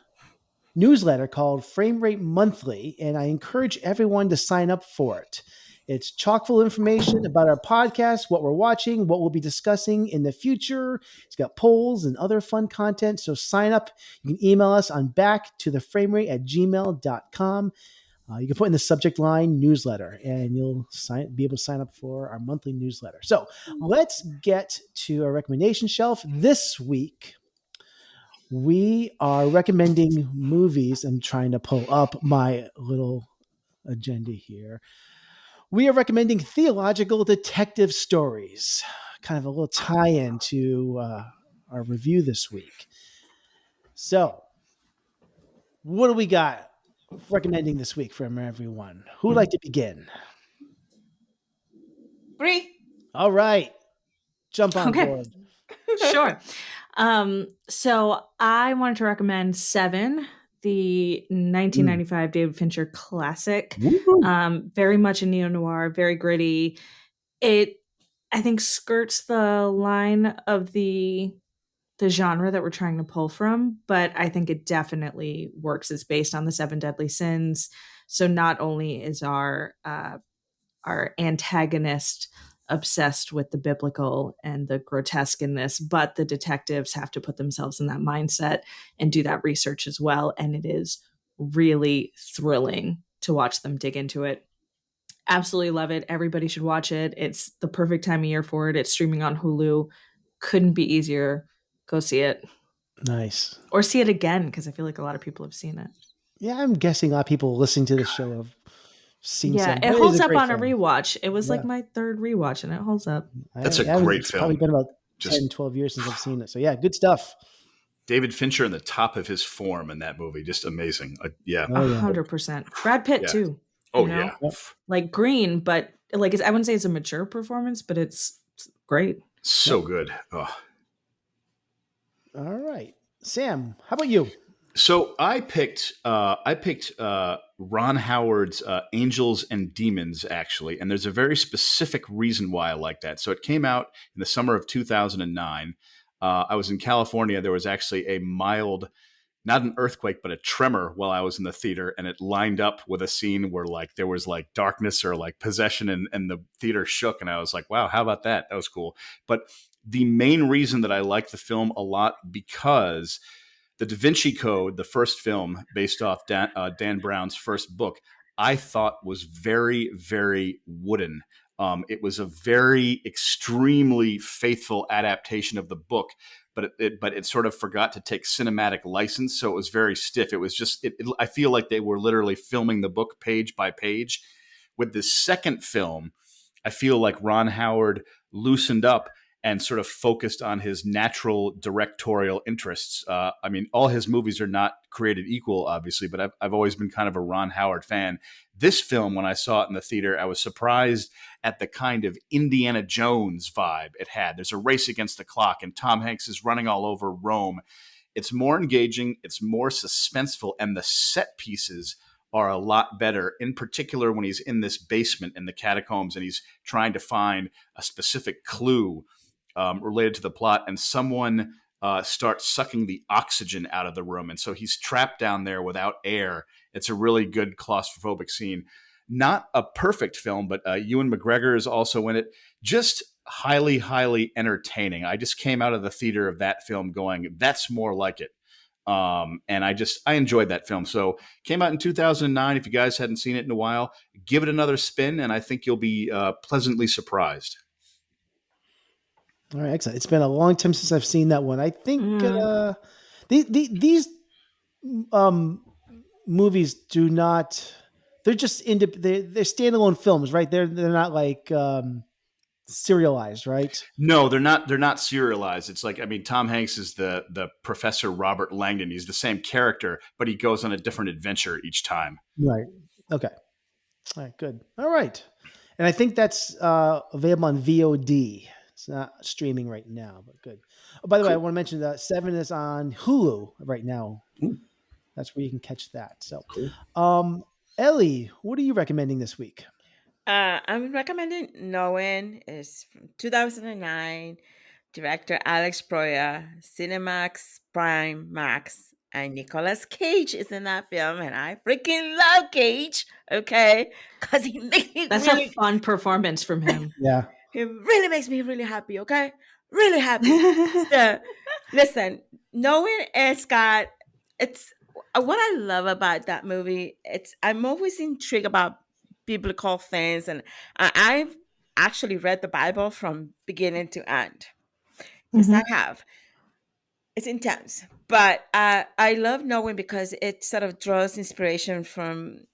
[SPEAKER 6] newsletter called Frame Rate Monthly, and I encourage everyone to sign up for it. It's chock full of information about our podcast, what we're watching, what we'll be discussing in the future. It's got polls and other fun content. So sign up. You can email us on backtotheframerate@gmail.com. You can put in the subject line newsletter, and you'll be able to sign up for our monthly newsletter. So let's get to our recommendation shelf. This week, we are recommending movies. I'm trying to pull up my little agenda here. We are recommending Theological Detective Stories, kind of a little tie-in to our review this week. So, what do we got recommending this week from everyone? Who would like to begin?
[SPEAKER 4] Bree.
[SPEAKER 6] All right. Jump on board.
[SPEAKER 3] Sure. So I wanted to recommend Seven, the 1995 David Fincher classic. Very much a neo-noir, very gritty. It, I think, skirts the line of the genre that we're trying to pull from, but I think it definitely works. It's based on the 7 deadly sins. So not only is our antagonist obsessed with the biblical and the grotesque in this, but the detectives have to put themselves in that mindset and do that research as well. And it is really thrilling to watch them dig into it. Absolutely love it. Everybody should watch it. It's the perfect time of year for it. It's streaming on Hulu. Couldn't be easier. Go see it.
[SPEAKER 6] Nice.
[SPEAKER 3] Or see it again, because I feel like a lot of people have seen it.
[SPEAKER 6] Yeah, I'm guessing a lot of people listening to this show have seen some.
[SPEAKER 3] It holds up on a rewatch. It was like my third rewatch, and it holds up.
[SPEAKER 2] That's a great
[SPEAKER 6] it's
[SPEAKER 2] film.
[SPEAKER 6] Probably been about 10, 12 years since I've seen it. So yeah, good stuff.
[SPEAKER 2] David Fincher in the top of his form in that movie. Just amazing. Yeah.
[SPEAKER 3] 100%. Brad Pitt too.
[SPEAKER 2] Oh, yeah.
[SPEAKER 3] Like Green, but like I wouldn't say it's a mature performance, but it's great.
[SPEAKER 2] So good. Oh.
[SPEAKER 6] All right. Sam, how about you?
[SPEAKER 2] So I picked Ron Howard's Angels and Demons, actually, and there's a very specific reason why I like that. So it came out in the summer of 2009. I was in California. There was actually a mild, not an earthquake, but a tremor while I was in the theater, and it lined up with a scene where like there was like darkness or like possession, and the theater shook, and I was like, wow, how about that? That was cool. But the main reason that I like the film a lot, because the Da Vinci Code, the first film based off Dan Brown's first book, I thought was very, very wooden. It was a very extremely faithful adaptation of the book, but it sort of forgot to take cinematic license, so it was very stiff. It was just I feel like they were literally filming the book page by page. With the second film, I feel like Ron Howard loosened up and sort of focused on his natural directorial interests. I mean, all his movies are not created equal, obviously, but I've always been kind of a Ron Howard fan. This film, when I saw it in the theater, I was surprised at the kind of Indiana Jones vibe it had. There's a race against the clock, and Tom Hanks is running all over Rome. It's more engaging, it's more suspenseful, and the set pieces are a lot better, in particular when he's in this basement in the catacombs and he's trying to find a specific clue related to the plot, and someone starts sucking the oxygen out of the room, and so he's trapped down there without air. It's a really good claustrophobic scene. Not a perfect film, but Ewan McGregor is also in it. Just highly, highly entertaining. I just came out of the theater of that film going, that's more like it. And I enjoyed that film. So came out in 2009. If you guys hadn't seen it in a while, give it another spin, and I think you'll be pleasantly surprised.
[SPEAKER 6] All right, excellent. It's been a long time since I've seen that one. I think these movies do not. They're just they're standalone films, right? They're not like serialized, right?
[SPEAKER 2] No, they're not. They're not serialized. It's like, I mean, Tom Hanks is the Professor Robert Langdon. He's the same character, but he goes on a different adventure each time.
[SPEAKER 6] Right. Okay. All right. Good. All right. And I think that's available on VOD. It's not streaming right now, but good. Oh, by the way, I want to mention that Seven is on Hulu right now.
[SPEAKER 2] Ooh.
[SPEAKER 6] That's where you can catch that. So, Ellie, what are you recommending this week?
[SPEAKER 4] I'm recommending Knowing. It's from 2009. Director Alex Proyas, Cinemax Prime Max, and Nicolas Cage is in that film, and I freaking love Cage. Okay, because he makes me
[SPEAKER 3] That's a fun performance from him.
[SPEAKER 6] Yeah.
[SPEAKER 4] It really makes me really happy, okay? Really happy. Listen, Knowing it's what I love about that movie, I'm always intrigued about biblical things, and I've actually read the Bible from beginning to end. Yes, I have. It's intense, but I love knowing because it sort of draws inspiration from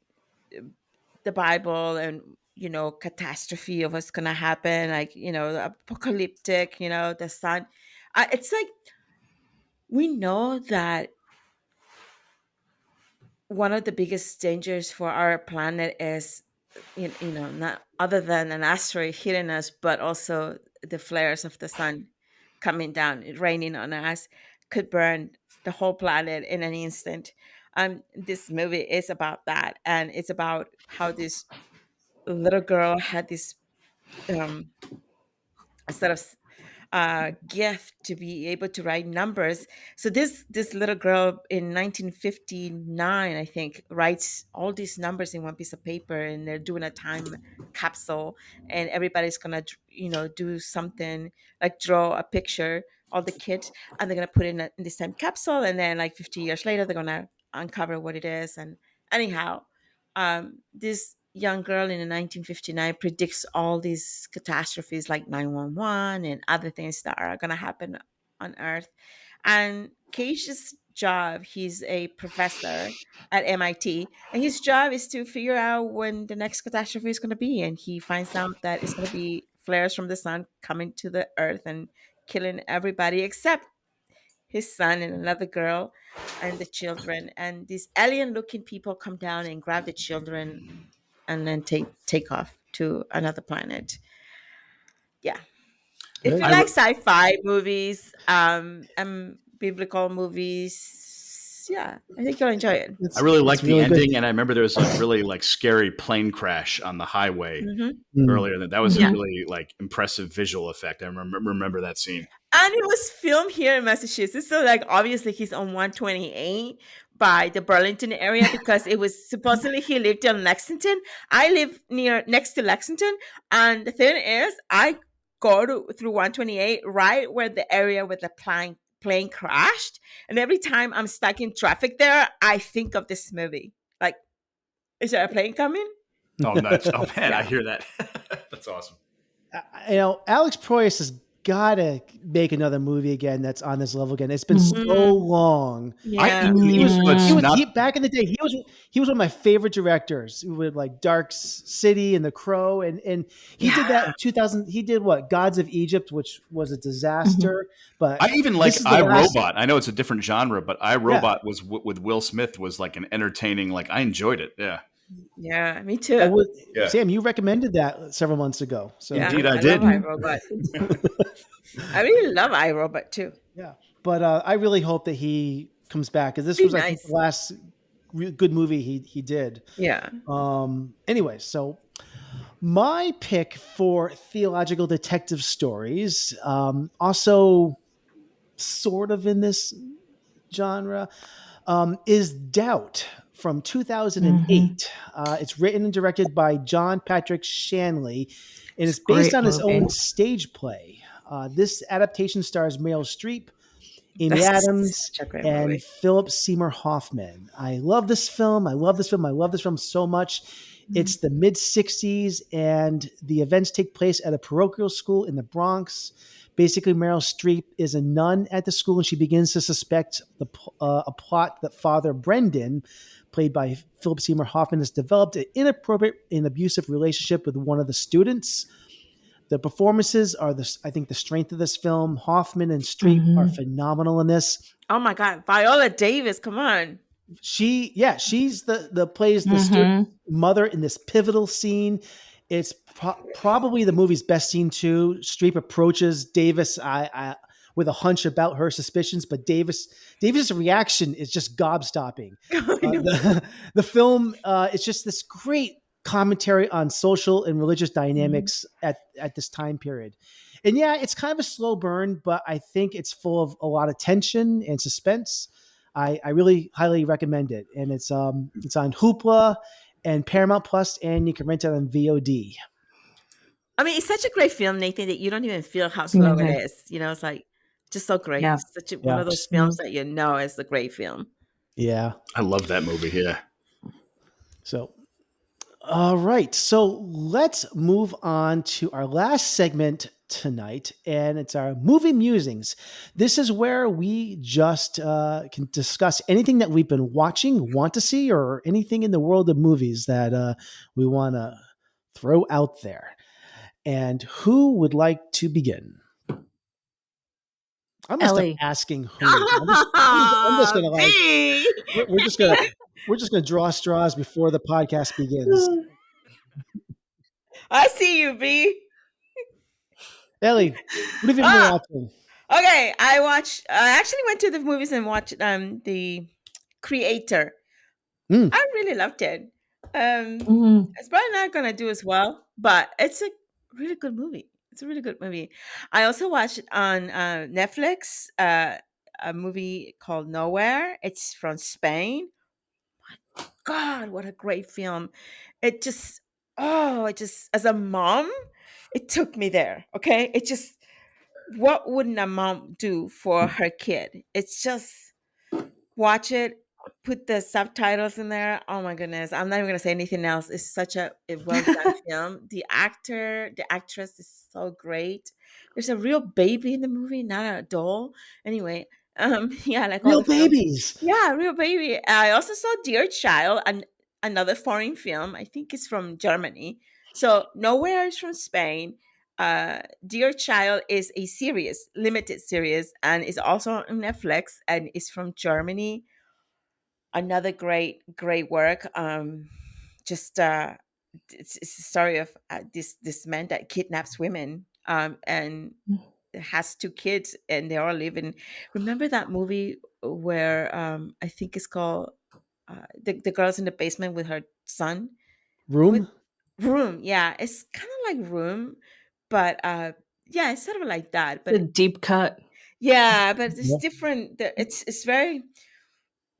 [SPEAKER 4] the Bible and catastrophe of what's gonna happen, like the apocalyptic, the sun. It's like we know that one of the biggest dangers for our planet is not other than an asteroid hitting us, but also the flares of the sun coming down, raining on us, could burn the whole planet in an instant. This movie is about that, and it's about how this little girl had this um sort of gift to be able to write numbers. So this little girl in 1959, I think, writes all these numbers in one piece of paper, and they're doing a time capsule, and everybody's gonna do something like draw a picture, all the kids, and they're gonna put it in this time capsule, and then like 50 years later they're gonna uncover what it is. And anyhow, this young girl in the 1959 predicts all these catastrophes like 911 and other things that are going to happen on Earth. And Cage's job, he's a professor at MIT, and his job is to figure out when the next catastrophe is going to be. And he finds out that it's going to be flares from the sun coming to the Earth and killing everybody except his son and another girl and the children. And these alien looking people come down and grab the children and then take off to another planet. Yeah. If you like sci-fi movies, biblical movies, yeah, I think you'll enjoy it.
[SPEAKER 2] I really liked the ending, and I remember there was a really like scary plane crash on the highway earlier. That was a really like impressive visual effect. I remember that scene.
[SPEAKER 4] And it was filmed here in Massachusetts, so like obviously he's on 128 by the Burlington area because it was supposedly he lived in Lexington. I live next to Lexington, and the thing is, I go through 128 right where the area where the plane crashed, and every time I'm stuck in traffic there, I think of this movie. Like, is there a plane coming?
[SPEAKER 2] Oh, nice! Oh man, I hear that. That's awesome.
[SPEAKER 6] Alex Proyas has got to make another movie again that's on this level again. It's been so long.
[SPEAKER 4] Yeah.
[SPEAKER 6] Back in the day, he was one of my favorite directors with like Dark City and The Crow, and he did that 2000. He did what, Gods of Egypt, which was a disaster. But
[SPEAKER 2] I even like iRobot. I know it's a different genre, but iRobot was with Will Smith was like an entertaining. Like I enjoyed it. Yeah.
[SPEAKER 4] Yeah, me too.
[SPEAKER 6] Sam, you recommended that several months ago. So
[SPEAKER 2] indeed, I did.
[SPEAKER 4] Love iRobot. I really love iRobot too.
[SPEAKER 6] Yeah, but I really hope that he comes back because this was I think the last good movie he did.
[SPEAKER 4] Yeah.
[SPEAKER 6] Anyway, so my pick for Theological Detective Stories, also sort of in this genre, is Doubt from 2008. It's written and directed by John Patrick Shanley, and it's based on his own stage play. This adaptation stars Meryl Streep, Amy Adams, and Philip Seymour Hoffman. I love this film. I love this film so much. It's the mid-'60s, and the events take place at a parochial school in the Bronx. Basically, Meryl Streep is a nun at the school, and she begins to suspect a plot that Father Brendan, played by Philip Seymour Hoffman, has developed an inappropriate and abusive relationship with one of the students. The performances are I think the strength of this film. Hoffman and Streep are phenomenal in this.
[SPEAKER 4] Oh my God, Viola Davis, come on.
[SPEAKER 6] She's the plays the student mother in this pivotal scene. It's probably the movie's best scene too. Streep approaches Davis with a hunch about her suspicions, but Davis's reaction is just gobstopping. The film is just this great commentary on social and religious dynamics at this time period. And yeah, it's kind of a slow burn, but I think it's full of a lot of tension and suspense. I really highly recommend it. And it's on Hoopla and Paramount Plus, and you can rent it on VOD.
[SPEAKER 4] I mean, it's such a great film, Nathan, that you don't even feel how slow it is. It's like just so great.
[SPEAKER 3] Yeah.
[SPEAKER 4] It's such one of those films that it's a great film.
[SPEAKER 6] Yeah.
[SPEAKER 2] I love that movie. Yeah.
[SPEAKER 6] So, all right. So let's move on to our last segment tonight, and it's our movie musings. This is where we just can discuss anything that we've been watching, want to see, or anything in the world of movies that we want to throw out there. And who would like to begin? I'm gonna stop
[SPEAKER 3] Ellie.
[SPEAKER 6] asking who. I'm just gonna like
[SPEAKER 4] Me.
[SPEAKER 6] we're just gonna draw straws before the podcast begins.
[SPEAKER 4] I see you, B.
[SPEAKER 6] Ellie, what have you been watching?
[SPEAKER 4] Okay, I actually went to the movies and watched the Creator. I really loved it. It's probably not gonna do as well, but it's a really good movie. It's a really good movie. I also watched it on Netflix a movie called Nowhere. It's from Spain. God, what a great film! It just, as a mom, it took me there. Okay, it just, what wouldn't a mom do for her kid? It's just watch it, put the subtitles in there. Oh my goodness, I'm not even gonna say anything else. It's such a well done film. The actress is so great. There's a real baby in the movie, not a doll. Anyway, yeah, like all
[SPEAKER 6] Real
[SPEAKER 4] the films.
[SPEAKER 6] babies.
[SPEAKER 4] Yeah, real baby. I also saw Dear Child, another foreign film. I think it's from Germany. So Nowhere is from Spain. Dear Child is a series, limited series, and is also on Netflix and is from Germany. Another great work. Just it's a story of this man that kidnaps women and has two kids, and they all live in. Remember that movie where I think it's called the girls in the basement with her son. With
[SPEAKER 6] Room?
[SPEAKER 4] Room, yeah, it's kind of like Room, but yeah, it's sort of like that. But
[SPEAKER 3] The deep cut.
[SPEAKER 4] yeah, but it's different. It's very.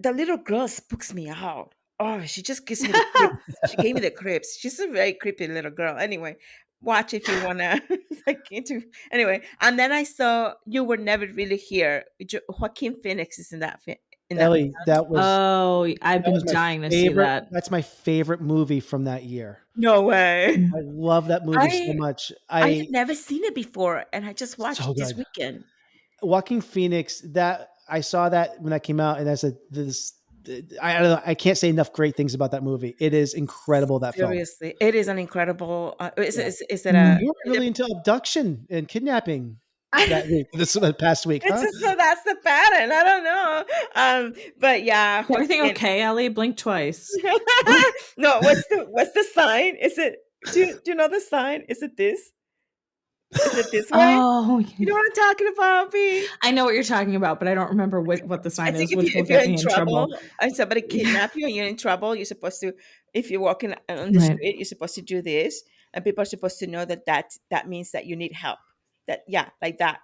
[SPEAKER 4] The little girl spooks me out. Oh, she just gives me the creeps. She gave me the creeps. She's a very creepy little girl. Anyway, watch if you wanna like into. Anyway, and then I saw You Were Never Really Here. Joaquin Phoenix is in that in that.
[SPEAKER 6] Ellie, that was
[SPEAKER 3] I've been
[SPEAKER 6] my
[SPEAKER 3] dying to see
[SPEAKER 6] favorite.
[SPEAKER 3] that.
[SPEAKER 6] That's my favorite movie from that year.
[SPEAKER 4] No way.
[SPEAKER 6] I love that movie so much.
[SPEAKER 4] I had never seen it before, and I just watched
[SPEAKER 6] So
[SPEAKER 4] it this
[SPEAKER 6] good.
[SPEAKER 4] weekend.
[SPEAKER 6] Joaquin Phoenix, that I saw that when that came out, and I said, "This." I don't know. I can't say enough great things about that movie. It is incredible. That film.
[SPEAKER 4] Seriously, it is an incredible. Is it
[SPEAKER 6] You were really into abduction and kidnapping that week, this past week, huh?
[SPEAKER 4] So that's the pattern. I don't know. But yeah,
[SPEAKER 3] Is everything okay, Ellie? Blink twice.
[SPEAKER 4] No, what's the sign? Is it? Do you know the sign? Is it this? Is it this way?
[SPEAKER 3] Oh,
[SPEAKER 4] you know what I'm talking about, B?
[SPEAKER 3] I know what you're talking about, but I don't remember what the sign
[SPEAKER 4] I think
[SPEAKER 3] is, which will
[SPEAKER 4] if you're
[SPEAKER 3] get me
[SPEAKER 4] in
[SPEAKER 3] in trouble.
[SPEAKER 4] and somebody kidnap you and you're in trouble, you're supposed to, if you're walking on the street, you're supposed to do this, and people are supposed to know that means that you need help. That like that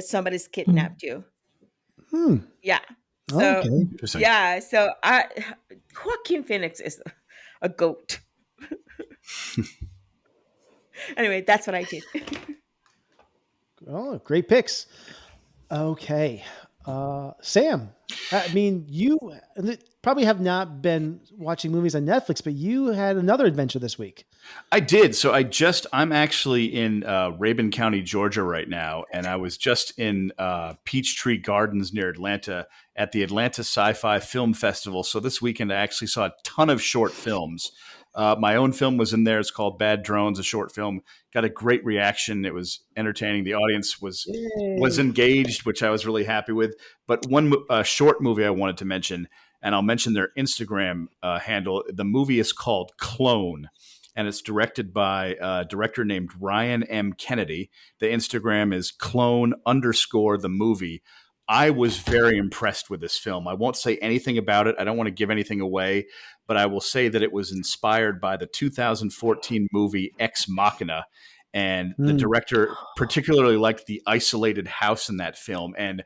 [SPEAKER 4] somebody's kidnapped you. Yeah. So
[SPEAKER 6] Okay.
[SPEAKER 4] yeah. So Joaquin Phoenix is a goat. Anyway, that's what I did.
[SPEAKER 6] Oh, great picks. Okay. Sam, I mean, you probably have not been watching movies on Netflix, but you had another adventure this week.
[SPEAKER 2] I did. So I'm actually in Rabun County, Georgia right now. And I was just in Peachtree Gardens near Atlanta at the Atlanta Sci-Fi Film Festival. So this weekend, I actually saw a ton of short films. My own film was in there. It's called Bad Drones, a short film. Got a great reaction. It was entertaining. The audience was engaged, which I was really happy with. But one short movie I wanted to mention, and I'll mention their Instagram handle. The movie is called Clone, and it's directed by a director named Ryan M. Kennedy. The Instagram is clone_the movie. I was very impressed with this film. I won't say anything about it. I don't want to give anything away, but I will say that it was inspired by the 2014 movie Ex Machina. And the director particularly liked the isolated house in that film. And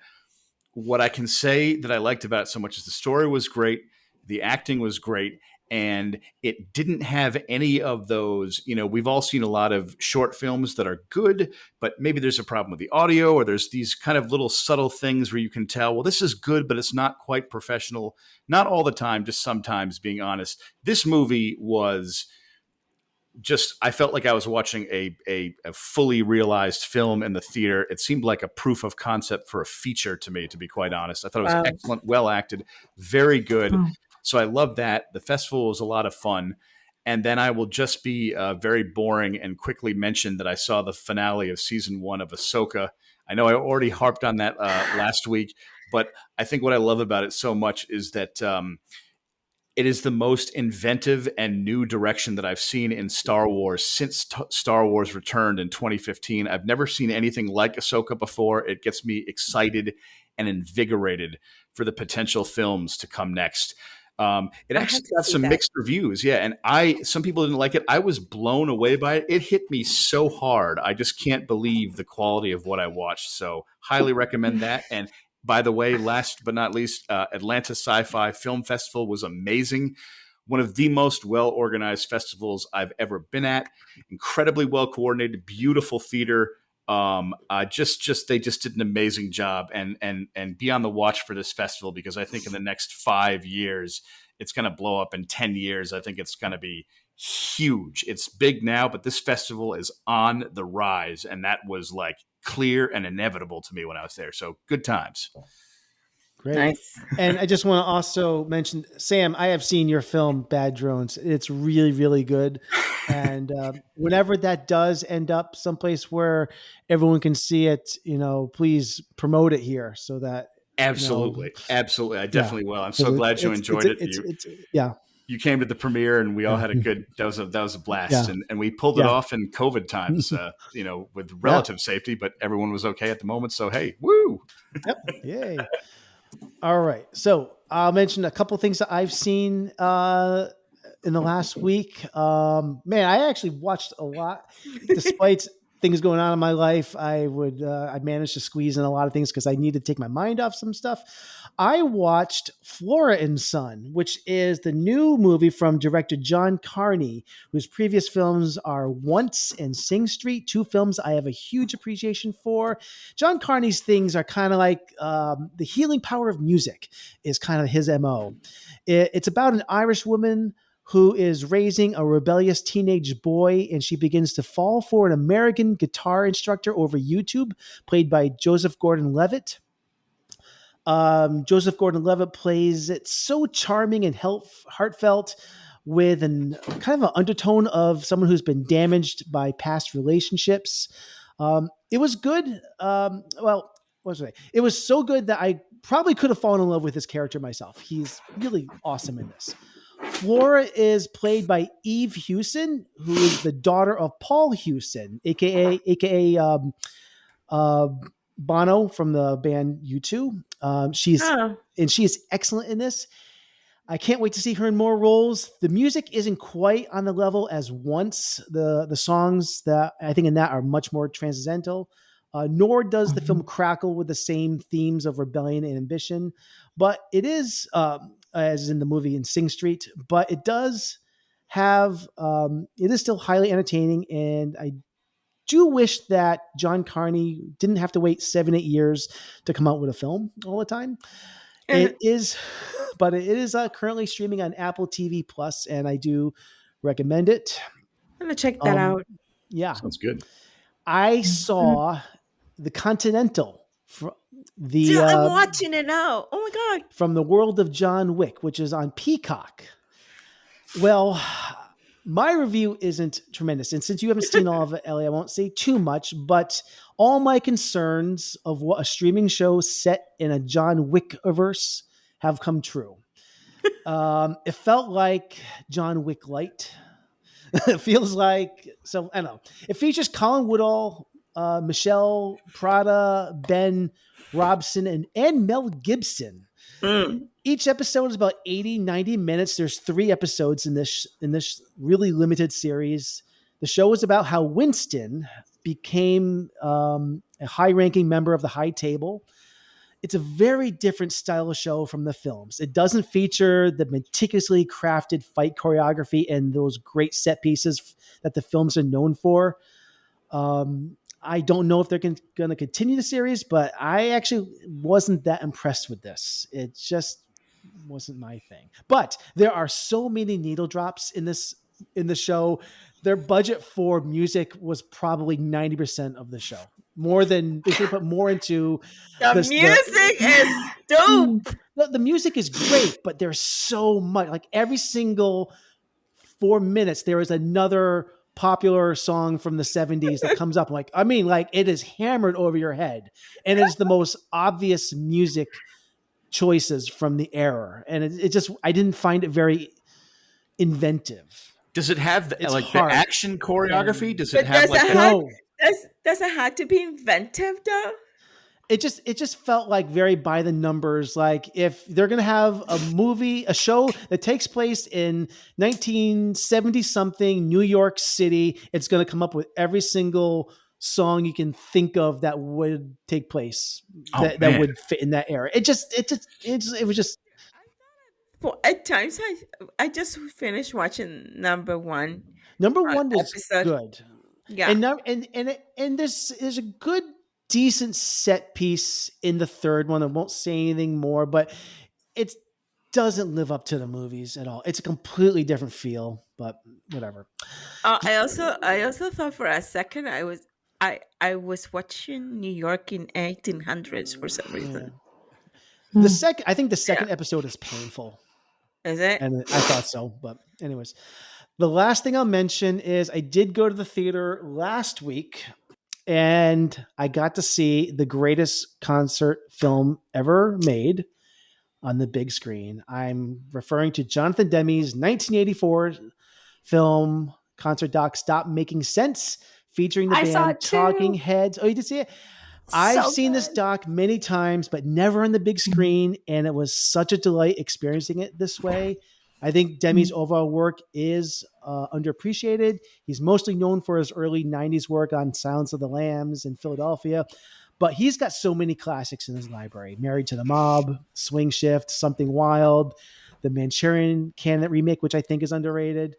[SPEAKER 2] what I can say that I liked about it so much is the story was great, the acting was great, and it didn't have any of those. We've all seen a lot of short films that are good, but maybe there's a problem with the audio, or there's these kind of little subtle things where you can tell, well, this is good, but it's not quite professional. Not all the time, just sometimes, being honest. This movie was just, I felt like I was watching a fully realized film in the theater. It seemed like a proof of concept for a feature to me, to be quite honest. I thought it was excellent, well acted, very good. So I loved that. The festival was a lot of fun. And then I will just be very boring and quickly mention that I saw the finale of season 1 of Ahsoka. I know I already harped on that last week, but I think what I love about it so much is that it is the most inventive and new direction that I've seen in Star Wars since Star Wars returned in 2015. I've never seen anything like Ahsoka before. It gets me excited and invigorated for the potential films to come next. It actually got some mixed reviews. Yeah. And some people didn't like it. I was blown away by it. It hit me so hard. I just can't believe the quality of what I watched. So highly recommend that. And by the way, last but not least, Atlanta Sci-Fi Film Festival was amazing. One of the most well-organized festivals I've ever been at. Incredibly well-coordinated, beautiful theater. They just did an amazing job, and be on the watch for this festival, because I think in the next 5 years, it's going to blow up. In 10 years, I think it's going to be huge. It's big now, but this festival is on the rise, and that was like clear and inevitable to me when I was there. So good times.
[SPEAKER 6] Great. Nice. And I just want to also mention, Sam, I have seen your film Bad Drones. It's really, really good. And whenever that does end up someplace where everyone can see it, please promote it here so that.
[SPEAKER 2] Absolutely. Absolutely. I definitely will. I'm so glad you enjoyed it.
[SPEAKER 6] Yeah.
[SPEAKER 2] You came to the premiere, and we all had a good. That was a blast, and we pulled it off in COVID times. With relative safety, but everyone was okay at the moment. So hey, woo!
[SPEAKER 6] Yep, yay! All right, so I'll mention a couple of things that I've seen in the last week. Man, I actually watched a lot, despite things going on in my life. I managed to squeeze in a lot of things because I need to take my mind off some stuff. I watched Flora and Son, which is the new movie from director John Carney, whose previous films are Once and Sing Street, 2 films I have a huge appreciation for. John Carney's things are kind of like the healing power of music is kind of his MO. It's about an Irish woman who is raising a rebellious teenage boy, and she begins to fall for an American guitar instructor over YouTube, played by Joseph Gordon-Levitt. Joseph Gordon-Levitt plays it so charming and heartfelt, with an kind of an undertone of someone who's been damaged by past relationships. It was good. It was so good that I probably could have fallen in love with this character myself. He's really awesome in this. Flora is played by Eve Hewson, who is the daughter of Paul Hewson, aka Bono from the band U2. She is excellent in this. I can't wait to see her in more roles. The music isn't quite on the level as Once. The songs that I think in that are much more transcendental. Nor does the film crackle with the same themes of rebellion and ambition, but it is, as in the movie in Sing Street, but it does have, it is still highly entertaining. And I do wish that John Carney didn't have to wait 7-8 years to come out with a film all the time. It is currently streaming on Apple TV Plus, and I do recommend it.
[SPEAKER 3] I'm going to check that out.
[SPEAKER 6] Yeah.
[SPEAKER 2] Sounds good.
[SPEAKER 6] I saw the Continental from
[SPEAKER 4] I'm watching it now. Oh my God.
[SPEAKER 6] From the world of John Wick, which is on Peacock. Well, my review isn't tremendous. And since you haven't seen all of it, Ellie, I won't say too much, but all my concerns of what a streaming show set in a John Wick-verse have come true. It felt like John Wick Light. It feels like, so I don't know. It features Colin Woodall, Michelle Prada, Ben Robson, and Mel Gibson. Each episode is about 80-90 minutes. There's 3 episodes in this really limited series. The show is about how Winston became a high-ranking member of the High Table. it's a very different style of show from the films. It doesn't feature the meticulously crafted fight choreography and those great set pieces that the films are known for. I don't know if they're going to continue the series, but I actually wasn't that impressed with this. It just wasn't my thing. But there are so many needle drops in the show. Their budget for music was probably 90% of the show. More than they should put more into
[SPEAKER 4] the music is dope.
[SPEAKER 6] The music is great, but there's so much. Like every single 4 minutes, there is another popular song from the 70s that comes up. Like it is hammered over your head, and it is the most obvious music choices from the era. And it just, I didn't find it very inventive.
[SPEAKER 2] Does it have the action choreography? Does it have
[SPEAKER 4] does it have to be inventive though?
[SPEAKER 6] It just felt like very by the numbers. Like if they're going to have a show that takes place in 1970 something New York City, it's going to come up with every single song you can think of that would take place that would fit in that era. It was just.
[SPEAKER 4] Well, at times I just finished watching number one.
[SPEAKER 6] Number one was
[SPEAKER 4] episode.
[SPEAKER 6] Good.
[SPEAKER 4] Yeah.
[SPEAKER 6] And there's a good decent set piece in the third one. I won't say anything more, but it doesn't live up to the movies at all. It's a completely different feel, but whatever.
[SPEAKER 4] I also thought for a second I was watching New York in 1800s for some reason.
[SPEAKER 6] I think the second episode is painful.
[SPEAKER 4] Is it?
[SPEAKER 6] And I thought so, but anyways. The last thing I'll mention is I did go to the theater last week and I got to see the greatest concert film ever made on the big screen. I'm referring to Jonathan Demme's 1984 film concert doc, Stop Making Sense, featuring the band Talking Heads. Oh, you did see it? I've seen this doc many times, but never on the big screen. And it was such a delight experiencing it this way. I think Demme's overall work is underappreciated. He's mostly known for his early 90s work on Silence of the Lambs in Philadelphia, but he's got so many classics in his library. Married to the Mob, Swing Shift, Something Wild, the Manchurian Candidate remake, which I think is underrated.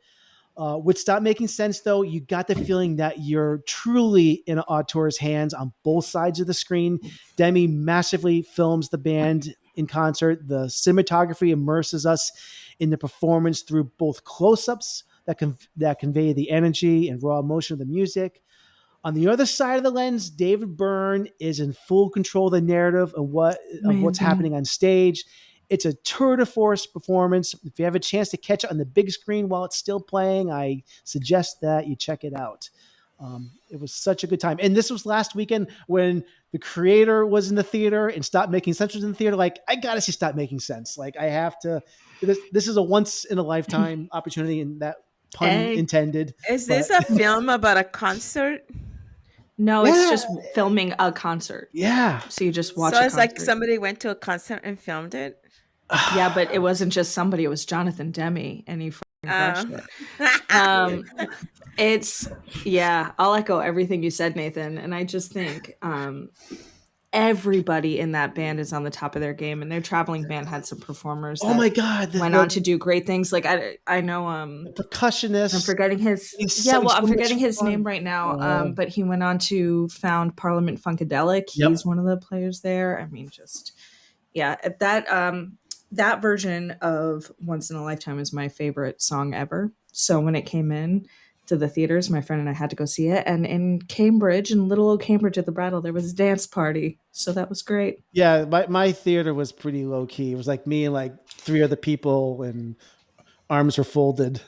[SPEAKER 6] With Stop Making Sense, though, you got the feeling that you're truly in an auteur's hands on both sides of the screen. Demme massively films the band in concert. The cinematography immerses us in the performance through both close-ups that convey the energy and raw emotion of the music. On the other side of the lens, David Byrne is in full control of the narrative of what's happening on stage. It's a tour de force performance. If you have a chance to catch it on the big screen while it's still playing, I suggest that you check it out. It was such a good time. And this was last weekend when The Creator was in the theater and Stop Making Sense was in the theater. Like, I got to see Stop Making Sense. Like, I have to. This is a once in a lifetime opportunity, and that pun intended.
[SPEAKER 4] Is this a film about a concert?
[SPEAKER 3] No, it's just filming a concert.
[SPEAKER 6] Yeah.
[SPEAKER 3] So you just watch.
[SPEAKER 4] So it's like somebody went to a concert and filmed it.
[SPEAKER 3] Yeah, but it wasn't just somebody; it was Jonathan Demme, and he crushed it. I'll echo everything you said, Nathan, and I just think everybody in that band is on the top of their game, and their traveling band had some performers.
[SPEAKER 6] Oh my god!
[SPEAKER 3] Went on to do great things. Like I know
[SPEAKER 6] the percussionist.
[SPEAKER 3] I'm forgetting his. I'm forgetting his name right now. But he went on to found Parliament Funkadelic. He's one of the players there. I mean, that version of Once in a Lifetime is my favorite song ever. So when it came in to the theaters, my friend and I had to go see it. And in Cambridge, in little old Cambridge at the Brattle, there was a dance party. So that was great.
[SPEAKER 6] Yeah, my theater was pretty low key. It was like me and like 3 other people, and arms were folded.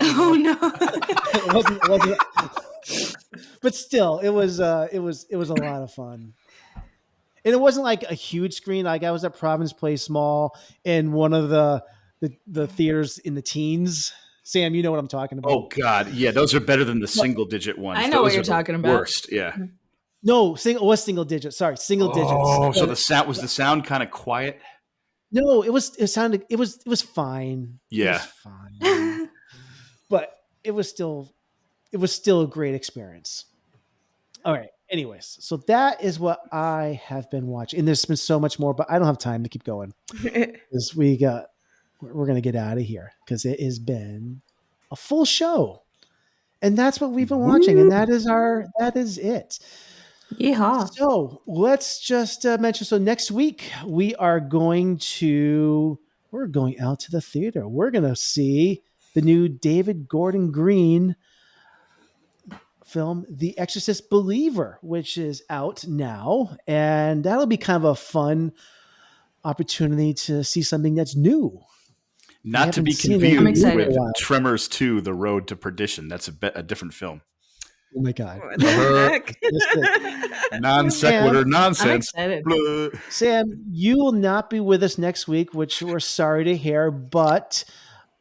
[SPEAKER 3] Oh no!
[SPEAKER 6] it wasn't. But still, it was a lot of fun. And it wasn't like a huge screen. Like I was at Province Place Mall in one of the theaters in the teens. Sam, you know what I'm talking about.
[SPEAKER 2] Oh God, yeah, those are better than the single digit ones.
[SPEAKER 3] I know what you're talking about.
[SPEAKER 2] Worst, yeah.
[SPEAKER 6] No, it was single digit. Sorry, single digits.
[SPEAKER 2] Oh, so the sound kind of quiet.
[SPEAKER 6] No, it was fine.
[SPEAKER 2] Yeah,
[SPEAKER 6] it was fine. But it was still a great experience. All right. Anyways, so that is what I have been watching. And there's been so much more, but I don't have time to keep going. Because we're going to get out of here because it has been a full show. And that's what we've been watching. And that is it.
[SPEAKER 3] Yeehaw.
[SPEAKER 6] So let's just mention. So next week we're going out to the theater. We're going to see the new David Gordon Green film, The Exorcist Believer, which is out now. And that'll be kind of a fun opportunity to see something that's new.
[SPEAKER 2] Not to be confused with Tremors 2, The Road to Perdition. That's a different film.
[SPEAKER 6] Oh my God.
[SPEAKER 2] Non sequitur nonsense.
[SPEAKER 6] Sam, you will not be with us next week, which we're sorry to hear, but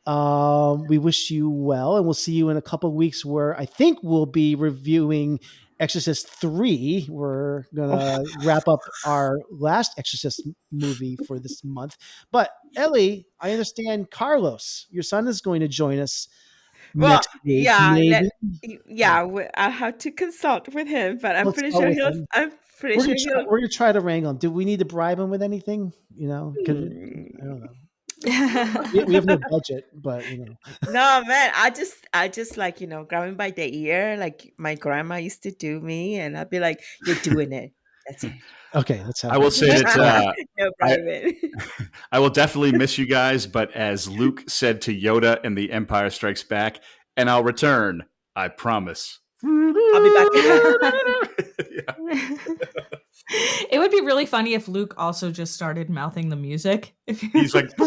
[SPEAKER 6] we wish you well, and we'll see you in a couple of weeks where I think we'll be reviewing Exorcist 3. We're going to wrap up our last Exorcist movie for this month. But Ellie, I understand Carlos, your son, is going to join us next week.
[SPEAKER 4] I have to consult with him, but I'm pretty sure he'll.
[SPEAKER 6] We're going to try to wrangle him. Do we need to bribe him with anything? I don't know. We have no budget, but
[SPEAKER 4] No, man, I just like, grab him by the ear like my grandma used to do me, and I'd be like, "You're doing it. That's it."
[SPEAKER 6] Okay, let's have.
[SPEAKER 2] I will say that
[SPEAKER 4] no
[SPEAKER 2] I will definitely miss you guys, but as Luke said to Yoda in The Empire Strikes Back, and I'll return, I promise.
[SPEAKER 4] I'll be back.
[SPEAKER 3] It would be really funny if Luke also just started mouthing the music.
[SPEAKER 2] He's like,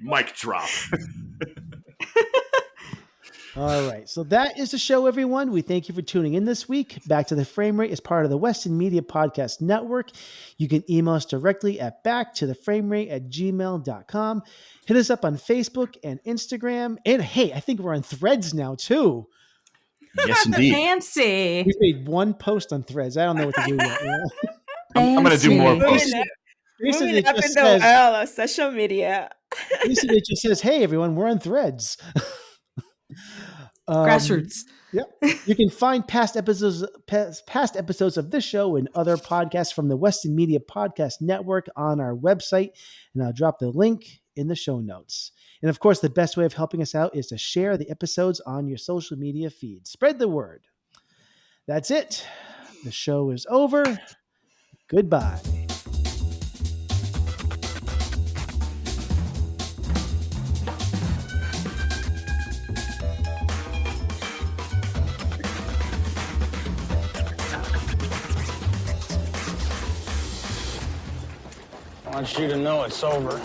[SPEAKER 2] mic drop.
[SPEAKER 6] All right. So that is the show, everyone. We thank you for tuning in this week. Back to the Frame Rate is part of the Western Media Podcast Network. You can email us directly at backtotheframerate@gmail.com. Hit us up on Facebook and Instagram. And hey, I think we're on Threads now too.
[SPEAKER 2] Yes, indeed.
[SPEAKER 3] Fancy.
[SPEAKER 6] We made one post on Threads. I don't know what to do yet.
[SPEAKER 2] I'm going to do more posts.
[SPEAKER 4] Moving up in the world of social media.
[SPEAKER 6] Basically, it just says, "Hey, everyone, we're on Threads."
[SPEAKER 3] Grassroots.
[SPEAKER 6] Yep. You can find past episodes of this show and other podcasts from the Western Media Podcast Network on our website, and I'll drop the link in the show notes. And of course, the best way of helping us out is to share the episodes on your social media feed. Spread the word. That's it. The show is over. Goodbye.
[SPEAKER 12] I want you to know it's over.